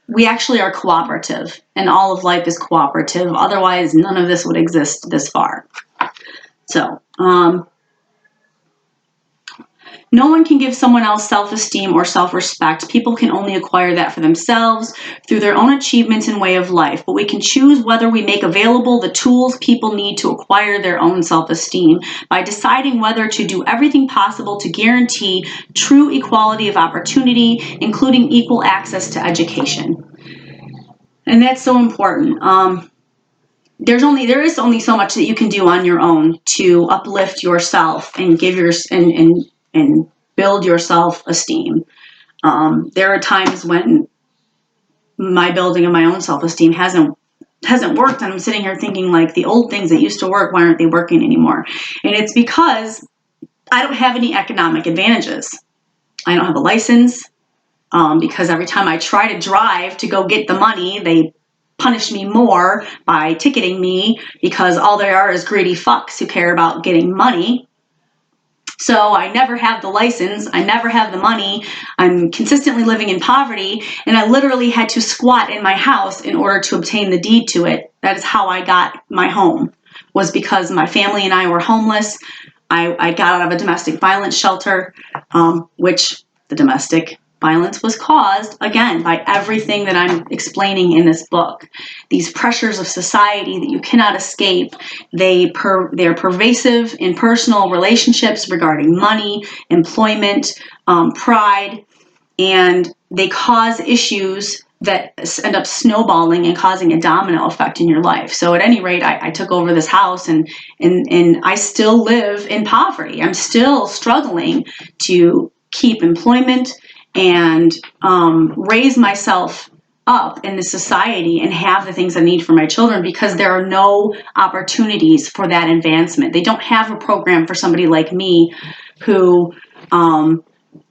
we actually are cooperative, and all of life is cooperative. Otherwise, none of this would exist this far. So, no one can give someone else self-esteem or self-respect. People can only acquire that for themselves through their own achievements and way of life. But we can choose whether we make available the tools people need to acquire their own self-esteem by deciding whether to do everything possible to guarantee true equality of opportunity, including equal access to education. And that's so important. There is only so much that you can do on your own to uplift yourself and give and build your self-esteem. There are times when my building of my own self-esteem hasn't worked, and I'm sitting here thinking, like, the old things that used to work, why aren't they working anymore? And it's because I don't have any economic advantages. I don't have a license, because every time I try to drive to go get the money, they punish me more by ticketing me because all they are is greedy fucks who care about getting money. So I never have the license, I never have the money, I'm consistently living in poverty, and I literally had to squat in my house in order to obtain the deed to it. That is how I got my home, was because my family and I were homeless. I got out of a domestic violence shelter, which the domestic violence was caused, again, by everything that I'm explaining in this book. These pressures of society that you cannot escape, they're pervasive in personal relationships regarding money, employment, pride, and they cause issues that end up snowballing and causing a domino effect in your life. So at any rate, I took over this house and I still live in poverty. I'm still struggling to keep employment and raise myself up in the society and have the things I need for my children, because there are no opportunities for that advancement. They don't have a program for somebody like me who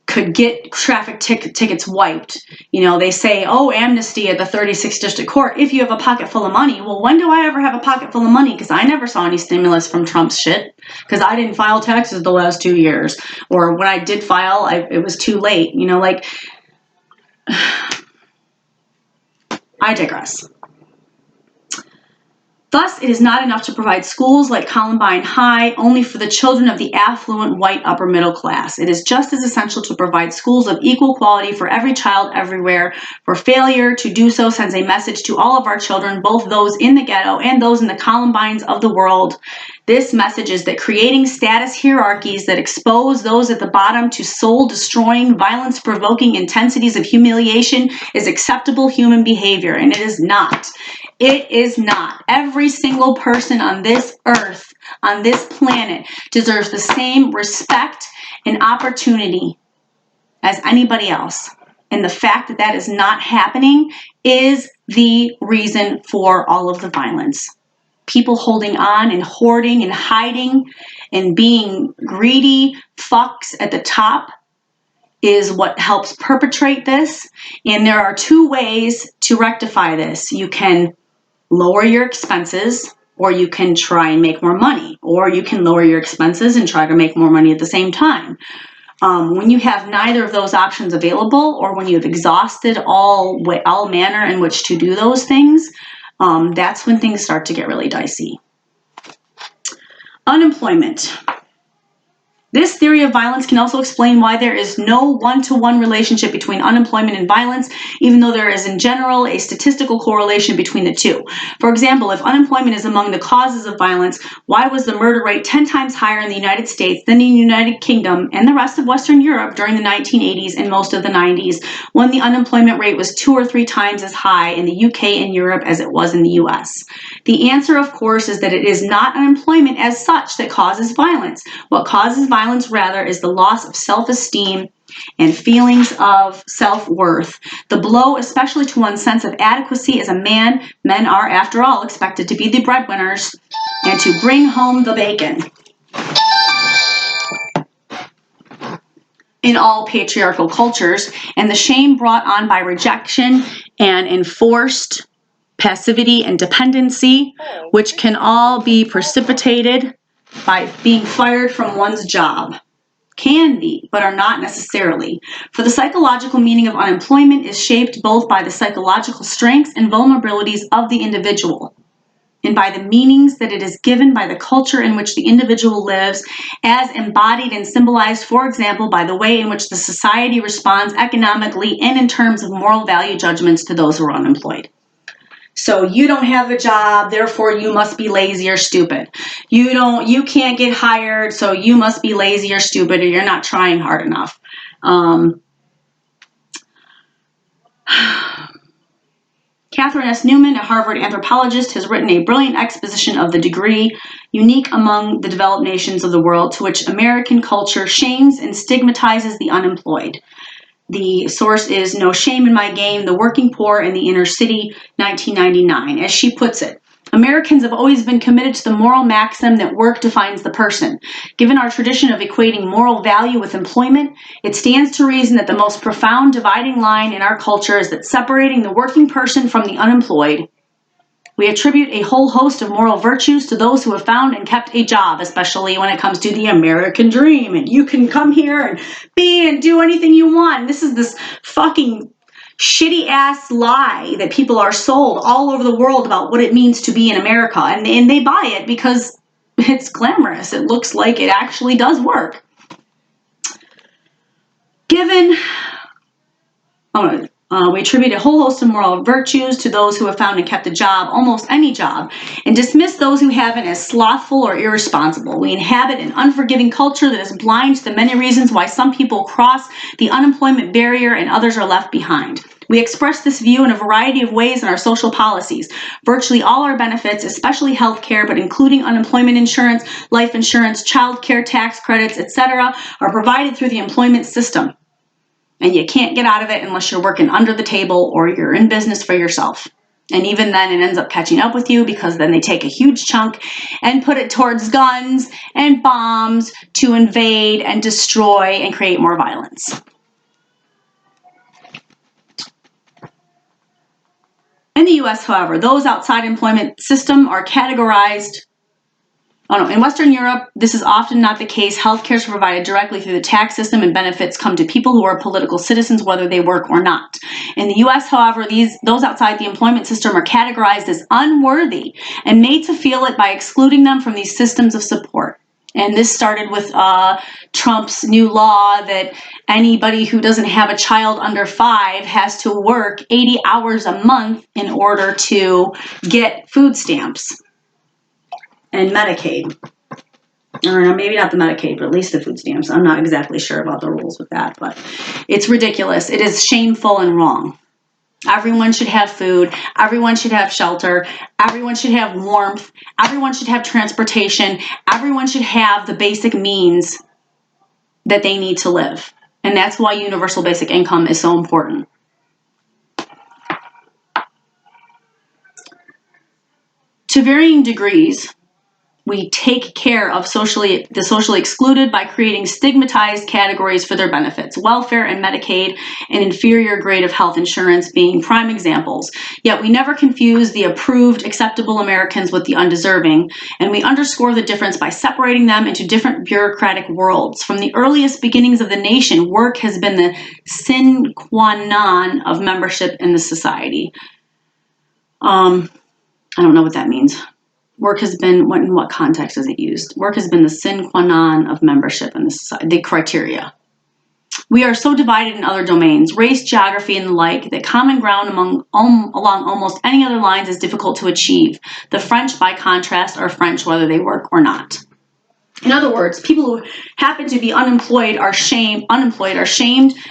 could get traffic tickets wiped. You know, they say, oh, amnesty at the 36th District Court if you have a pocket full of money. Well, when do I ever have a pocket full of money? Because I never saw any stimulus from Trump's shit, because I didn't file taxes the last 2 years. Or when I did file, it was too late. You know, like, I digress. Thus, it is not enough to provide schools like Columbine High only for the children of the affluent white upper middle class. It is just as essential to provide schools of equal quality for every child everywhere, for failure to do so sends a message to all of our children, both those in the ghetto and those in the Columbines of the world. This message is that creating status hierarchies that expose those at the bottom to soul-destroying, violence-provoking intensities of humiliation is acceptable human behavior, and it is not. It is not. Every single person on this earth, on this planet, deserves the same respect and opportunity as anybody else. And the fact that that is not happening is the reason for all of the violence. People holding on and hoarding and hiding and being greedy fucks at the top is what helps perpetrate this. And there are two ways to rectify this. You can lower your expenses, or you can try and make more money, or you can lower your expenses and try to make more money at the same time. When you have neither of those options available, or when you've exhausted all manner in which to do those things, that's when things start to get really dicey. Unemployment. This theory of violence can also explain why there is no one-to-one relationship between unemployment and violence, even though there is in general a statistical correlation between the two. For example, if unemployment is among the causes of violence, why was the murder rate 10 times higher in the United States than in the United Kingdom and the rest of Western Europe during the 1980s and most of the 90s, when the unemployment rate was 2 or 3 times as high in the UK and Europe as it was in the US? The answer, of course, is that it is not unemployment as such that causes violence. What causes violence, rather, is the loss of self-esteem and feelings of self-worth. The blow, especially to one's sense of adequacy as a man. Men are, after all, expected to be the breadwinners and to bring home the bacon. In all patriarchal cultures, and the shame brought on by rejection and enforced passivity and dependency, which can all be precipitated by being fired from one's job. Can be, but are not necessarily. For the psychological meaning of unemployment is shaped both by the psychological strengths and vulnerabilities of the individual, and by the meanings that it is given by the culture in which the individual lives, as embodied and symbolized, for example, by the way in which the society responds economically and in terms of moral value judgments to those who are unemployed. So you don't have a job, therefore you must be lazy or stupid. You can't get hired, so you must be lazy or stupid, or you're not trying hard enough. Catherine S. Newman, a Harvard anthropologist, has written a brilliant exposition of the degree unique among the developed nations of the world to which American culture shames and stigmatizes the unemployed. The source is No Shame in My Game, The Working Poor in the Inner City, 1999. As she puts it, Americans have always been committed to the moral maxim that work defines the person. Given our tradition of equating moral value with employment, it stands to reason that the most profound dividing line in our culture is that separating the working person from the unemployed We attribute a whole host of moral virtues to those who have found and kept a job, especially when it comes to the American dream. And you can come here and be and do anything you want. This is this fucking shitty ass lie that people are sold all over the world about what it means to be in America. And they buy it because it's glamorous. It looks like it actually does work. We attribute a whole host of moral virtues to those who have found and kept a job, almost any job, and dismiss those who haven't as slothful or irresponsible. We inhabit an unforgiving culture that is blind to the many reasons why some people cross the unemployment barrier and others are left behind. We express this view in a variety of ways in our social policies. Virtually all our benefits, especially health care, but including unemployment insurance, life insurance, child care, tax credits, etc., are provided through the employment system. And you can't get out of it unless you're working under the table or you're in business for yourself. And even then, it ends up catching up with you because then they take a huge chunk and put it towards guns and bombs to invade and destroy and create more violence. In the U.S., however, those outside employment system are categorized. In Western Europe, this is often not the case. Healthcare is provided directly through the tax system and benefits come to people who are political citizens, whether they work or not. In the U.S., however, those outside the employment system are categorized as unworthy and made to feel it by excluding them from these systems of support. And this started with Trump's new law that anybody who doesn't have a child under 5 has to work 80 hours a month in order to get food stamps and Medicaid. Or maybe not the Medicaid, but at least the food stamps. I'm not exactly sure about the rules with that, but it's ridiculous. It is shameful and wrong. Everyone should have food. Everyone should have shelter. Everyone should have warmth. Everyone should have transportation. Everyone should have the basic means that they need to live. And that's why universal basic income is so important. To varying degrees, we take care of the socially excluded by creating stigmatized categories for their benefits, welfare and Medicaid, and inferior grade of health insurance being prime examples. Yet we never confuse the approved, acceptable Americans with the undeserving, and we underscore the difference by separating them into different bureaucratic worlds. From the earliest beginnings of the nation, work has been the sine qua non of membership in the society. I don't know what that means. Work has been, in what context is it used? Work has been the sine qua non of membership in the society, the criteria. We are so divided in other domains, race, geography, and the like, that common ground along almost any other lines is difficult to achieve. The French, by contrast, are French whether they work or not. In other words, people who happen to be unemployed are shamed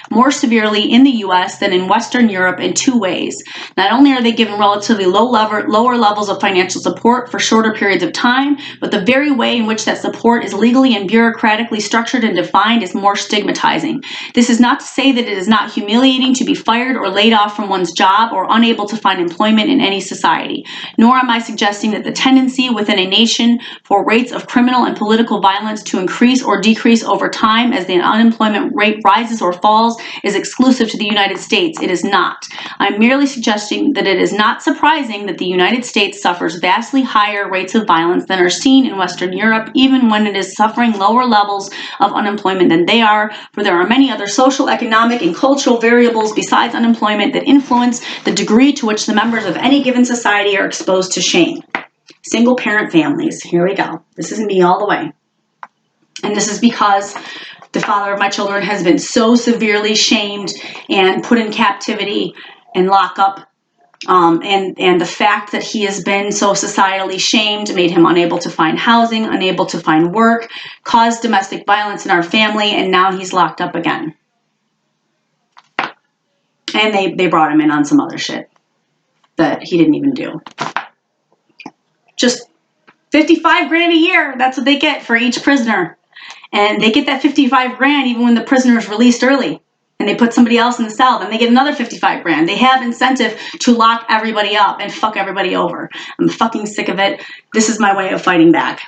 more severely in the U.S. than in Western Europe in 2 ways. Not only are they given relatively lower levels of financial support for shorter periods of time, but the very way in which that support is legally and bureaucratically structured and defined is more stigmatizing. This is not to say that it is not humiliating to be fired or laid off from one's job or unable to find employment in any society. Nor am I suggesting that the tendency within a nation for rates of criminal and political violence to increase or decrease over time as the unemployment rate rises or falls is exclusive to the United States. It is not. I'm merely suggesting that it is not surprising that the United States suffers vastly higher rates of violence than are seen in Western Europe, even when it is suffering lower levels of unemployment than they are, for there are many other social, economic, and cultural variables besides unemployment that influence the degree to which the members of any given society are exposed to shame. Single parent families. Here we go. This is me all the way. And this is because the father of my children has been so severely shamed and put in captivity and lockup. And the fact that he has been so societally shamed made him unable to find housing, unable to find work, caused domestic violence in our family, and now he's locked up again. And they brought him in on some other shit that he didn't even do. Just $55,000 a year. That's what they get for each prisoner. And they get that $55,000 even when the prisoner is released early and they put somebody else in the cell, then they get another $55,000. They have incentive to lock everybody up and fuck everybody over. I'm fucking sick of it. This is my way of fighting back.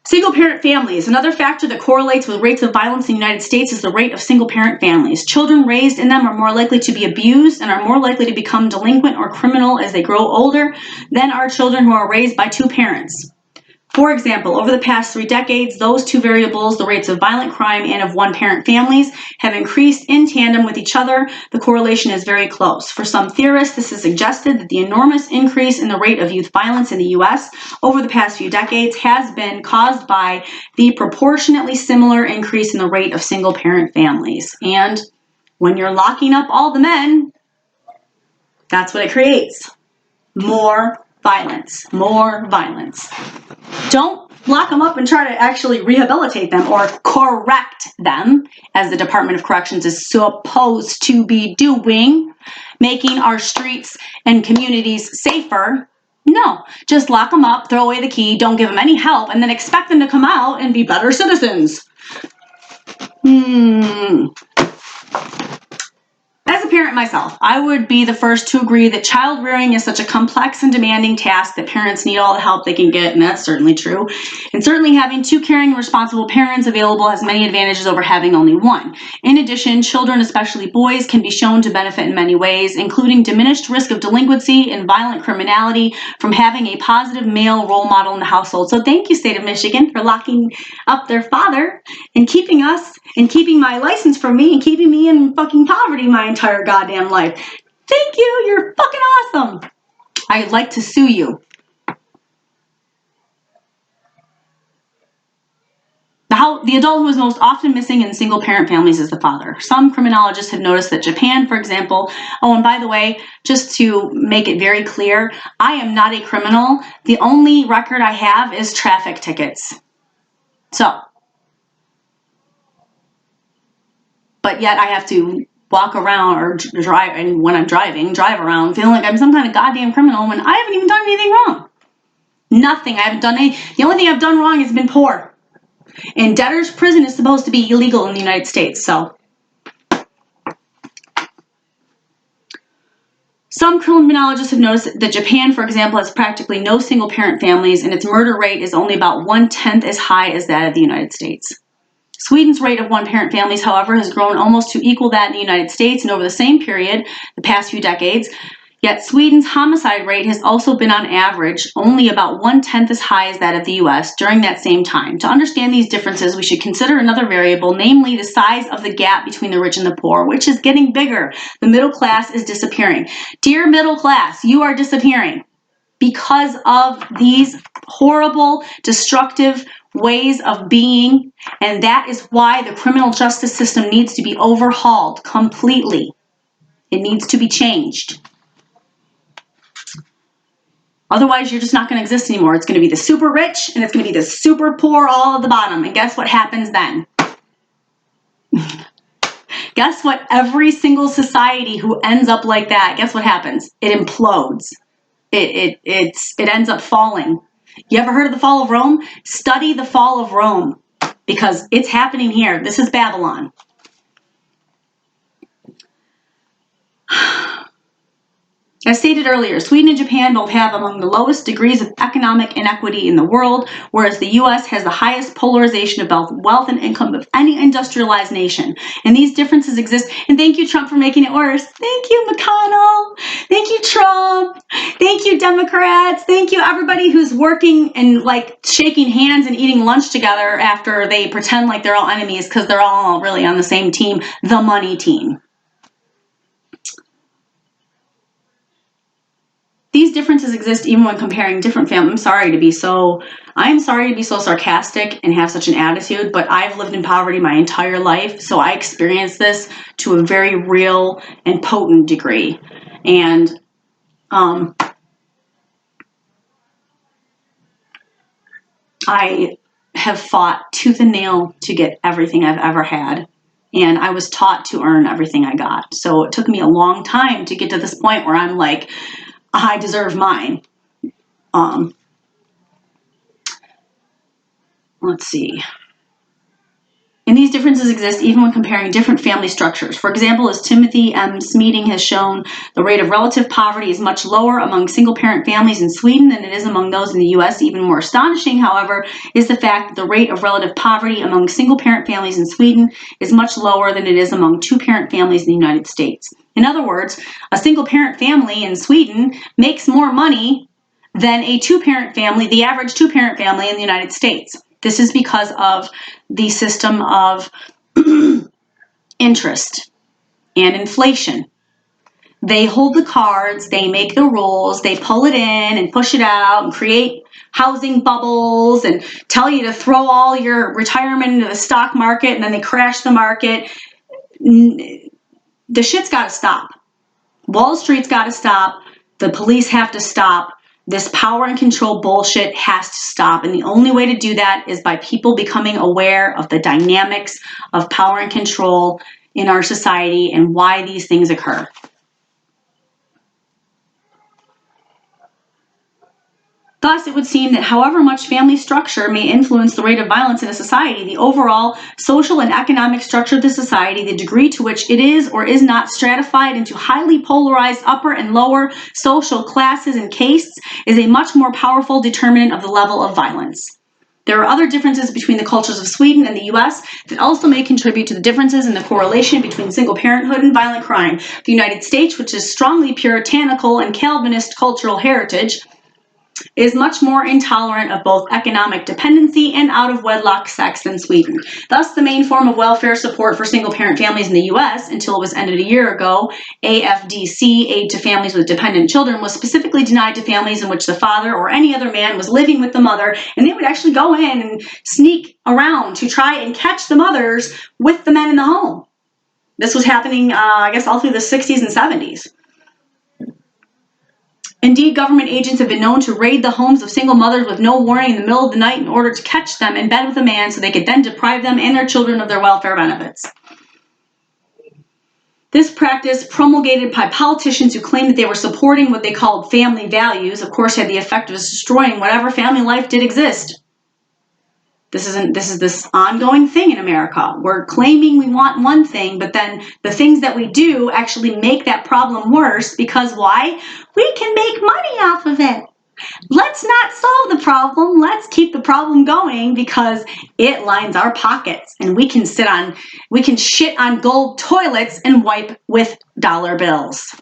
Single-parent families. Another factor that correlates with rates of violence in the United States is the rate of single-parent families. Children raised in them are more likely to be abused and are more likely to become delinquent or criminal as they grow older than are children who are raised by two parents. For example, over the past 3 decades, those two variables, the rates of violent crime and of one-parent families, have increased in tandem with each other. The correlation is very close. For some theorists, this has suggested that the enormous increase in the rate of youth violence in the U.S. over the past few decades has been caused by the proportionately similar increase in the rate of single-parent families. And when you're locking up all the men, that's what it creates. More violence, more violence. Don't lock them up and try to actually rehabilitate them or correct them, as the Department of Corrections is supposed to be doing, making our streets and communities safer. No, just lock them up, throw away the key, don't give them any help, and then expect them to come out and be better citizens. As a parent myself, I would be the first to agree that child rearing is such a complex and demanding task that parents need all the help they can get, and that's certainly true. And certainly having two caring and responsible parents available has many advantages over having only one. In addition, children, especially boys, can be shown to benefit in many ways, including diminished risk of delinquency and violent criminality from having a positive male role model in the household. So thank you, State of Michigan, for locking up their father and keeping us and keeping my license from me and keeping me in fucking poverty my entire goddamn life. Thank you, you're fucking awesome. I'd like to sue you. The adult who is most often missing in single-parent families is the father. Some criminologists have noticed that Japan, for example, oh, and by the way, just to make it very clear, I am not a criminal. The only record I have is traffic tickets. So, but yet I have to walk around or drive, and when I'm driving, drive around feeling like I'm some kind of goddamn criminal when I haven't even done anything wrong. Nothing. I haven't done any. The only thing I've done wrong has been poor. And debtor's prison is supposed to be illegal in the United States, so. Some criminologists have noticed that Japan, for example, has practically no single-parent families, and its murder rate is only about 1/10 as high as that of the United States. Sweden's rate of one-parent families, however, has grown almost to equal that in the United States, and over the same period, the past few decades, yet Sweden's homicide rate has also been on average only about 1/10 as high as that of the US during that same time. To understand these differences, we should consider another variable, namely the size of the gap between the rich and the poor, which is getting bigger. The middle class is disappearing. Dear middle class, you are disappearing because of these horrible, destructive ways of being, and that is why the criminal justice system needs to be overhauled completely. It needs to be changed. Otherwise, you're just not going to exist anymore. It's going to be the super rich and it's going to be the super poor all at the bottom. And guess what happens then? Guess what? Every single society who ends up like that, guess what happens? It implodes. It ends up falling. You ever heard of the fall of Rome? Study the fall of Rome because it's happening here. This is Babylon. As stated earlier, Sweden and Japan both have among the lowest degrees of economic inequity in the world, whereas the U.S. has the highest polarization of both wealth and income of any industrialized nation. And these differences exist. And thank you, Trump, for making it worse. Thank you, McConnell. Thank you, Trump. Thank you, Democrats. Thank you, everybody who's working and like shaking hands and eating lunch together after they pretend like they're all enemies because they're all really on the same team, the money team. These differences exist even when comparing different families. I'm sorry to be so sarcastic and have such an attitude, but I've lived in poverty my entire life, so I experienced this to a very real and potent degree. And I have fought tooth and nail to get everything I've ever had. And I was taught to earn everything I got. So it took me a long time to get to this point where I'm like, I deserve mine. Let's see. And these differences exist even when comparing different family structures. For example, as Timothy M. Smeeding has shown, the rate of relative poverty is much lower among single-parent families in Sweden than it is among those in the U.S. Even more astonishing, however, is the fact that the rate of relative poverty among single-parent families in Sweden is much lower than it is among two-parent families in the United States. In other words, a single-parent family in Sweden makes more money than a two-parent family, the average two-parent family in the United States. This is because of the system of interest and inflation. They hold the cards, they make the rules, they pull it in and push it out and create housing bubbles and tell you to throw all your retirement into the stock market, and then they crash the market. The shit's got to stop. Wall Street's got to stop. The police have to stop. This power and control bullshit has to stop. And the only way to do that is by people becoming aware of the dynamics of power and control in our society and why these things occur. Thus, it would seem that however much family structure may influence the rate of violence in a society, the overall social and economic structure of the society, the degree to which it is or is not stratified into highly polarized upper and lower social classes and castes, is a much more powerful determinant of the level of violence. There are other differences between the cultures of Sweden and the US that also may contribute to the differences in the correlation between single parenthood and violent crime. The United States, which is strongly puritanical and Calvinist cultural heritage, is much more intolerant of both economic dependency and out-of-wedlock sex than Sweden. Thus, the main form of welfare support for single-parent families in the U.S., until it was ended a year ago, AFDC, Aid to Families with Dependent Children, was specifically denied to families in which the father or any other man was living with the mother, and they would actually go in and sneak around to try and catch the mothers with the men in the home. This was happening, I guess, all through the 60s and 70s. Indeed, government agents have been known to raid the homes of single mothers with no warning in the middle of the night in order to catch them in bed with a man so they could then deprive them and their children of their welfare benefits. This practice, promulgated by politicians who claimed that they were supporting what they called family values, of course had the effect of destroying whatever family life did exist. This is this ongoing thing in America. We're claiming we want one thing, but then the things that we do actually make that problem worse because why? We can make money off of it. Let's not solve the problem. Let's keep the problem going because it lines our pockets and we can shit on gold toilets and wipe with dollar bills.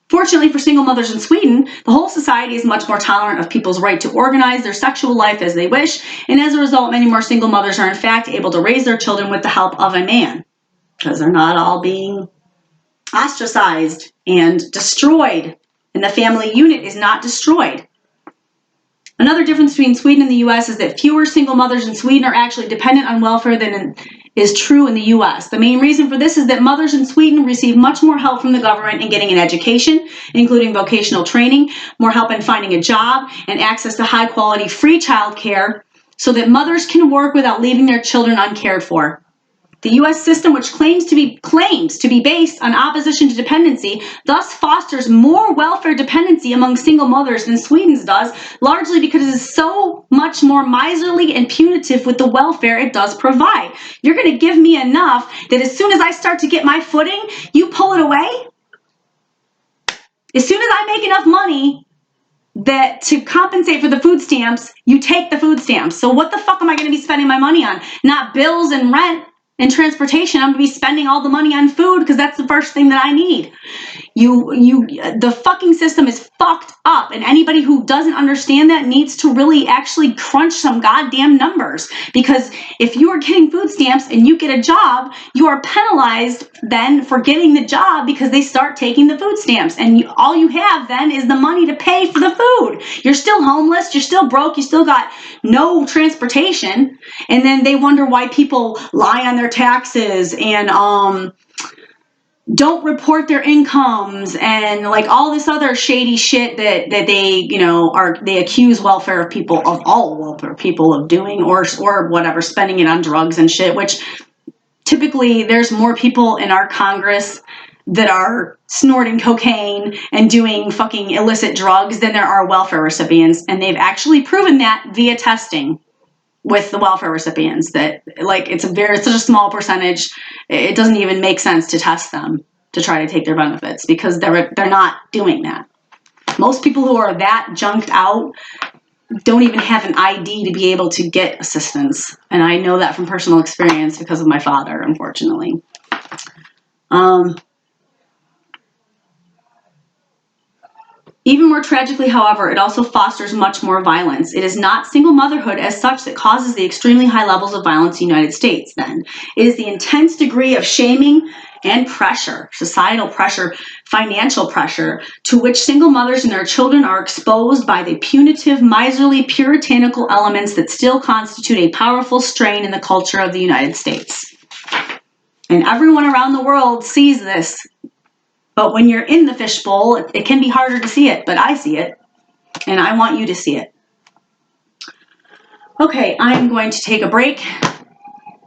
Fortunately for single mothers in Sweden, the whole society is much more tolerant of people's right to organize their sexual life as they wish, and as a result, many more single mothers are in fact able to raise their children with the help of a man, because they're not all being ostracized and destroyed, and the family unit is not destroyed. Another difference between Sweden and the U.S. is that fewer single mothers in Sweden are actually dependent on welfare than is true in the U.S. The main reason for this is that mothers in Sweden receive much more help from the government in getting an education, including vocational training, more help in finding a job, and access to high-quality free childcare so that mothers can work without leaving their children uncared for. The U.S. system, which claims to be based on opposition to dependency, thus fosters more welfare dependency among single mothers than Sweden's does, largely because it is so much more miserly and punitive with the welfare it does provide. You're going to give me enough that as soon as I start to get my footing, you pull it away? As soon as I make enough money that to compensate for the food stamps, you take the food stamps. So what the fuck am I going to be spending my money on? Not bills and rent and transportation. I'm going to be spending all the money on food because that's the first thing that I need. The fucking system is fucked up, and anybody who doesn't understand that needs to really actually crunch some goddamn numbers, because if you are getting food stamps and you get a job, you are penalized then for getting the job because they start taking the food stamps, and all you have then is the money to pay for the food. You're still homeless, you're still broke, you still got no transportation, and then they wonder why people lie on their taxes and don't report their incomes and like all this other shady shit that they they accuse welfare people of, all welfare people of doing, or whatever, spending it on drugs and shit, which typically there's more people in our Congress that are snorting cocaine and doing fucking illicit drugs than there are welfare recipients, and they've actually proven that via testing. with the welfare recipients that like it's such a small percentage. It doesn't even make sense to test them to try to take their benefits because they're not doing that. Most people who are that junked out don't even have an ID to be able to get assistance. And I know that from personal experience because of my father, unfortunately. Even more tragically, however, it also fosters much more violence. It is not single motherhood as such that causes the extremely high levels of violence in the United States, then. It is the intense degree of shaming and pressure, societal pressure, financial pressure, to which single mothers and their children are exposed by the punitive, miserly, puritanical elements that still constitute a powerful strain in the culture of the United States. And everyone around the world sees this. But when you're in the fishbowl, it can be harder to see it, but I see it, and I want you to see it. Okay, I'm going to take a break,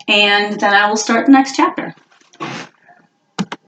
and then I will start the next chapter.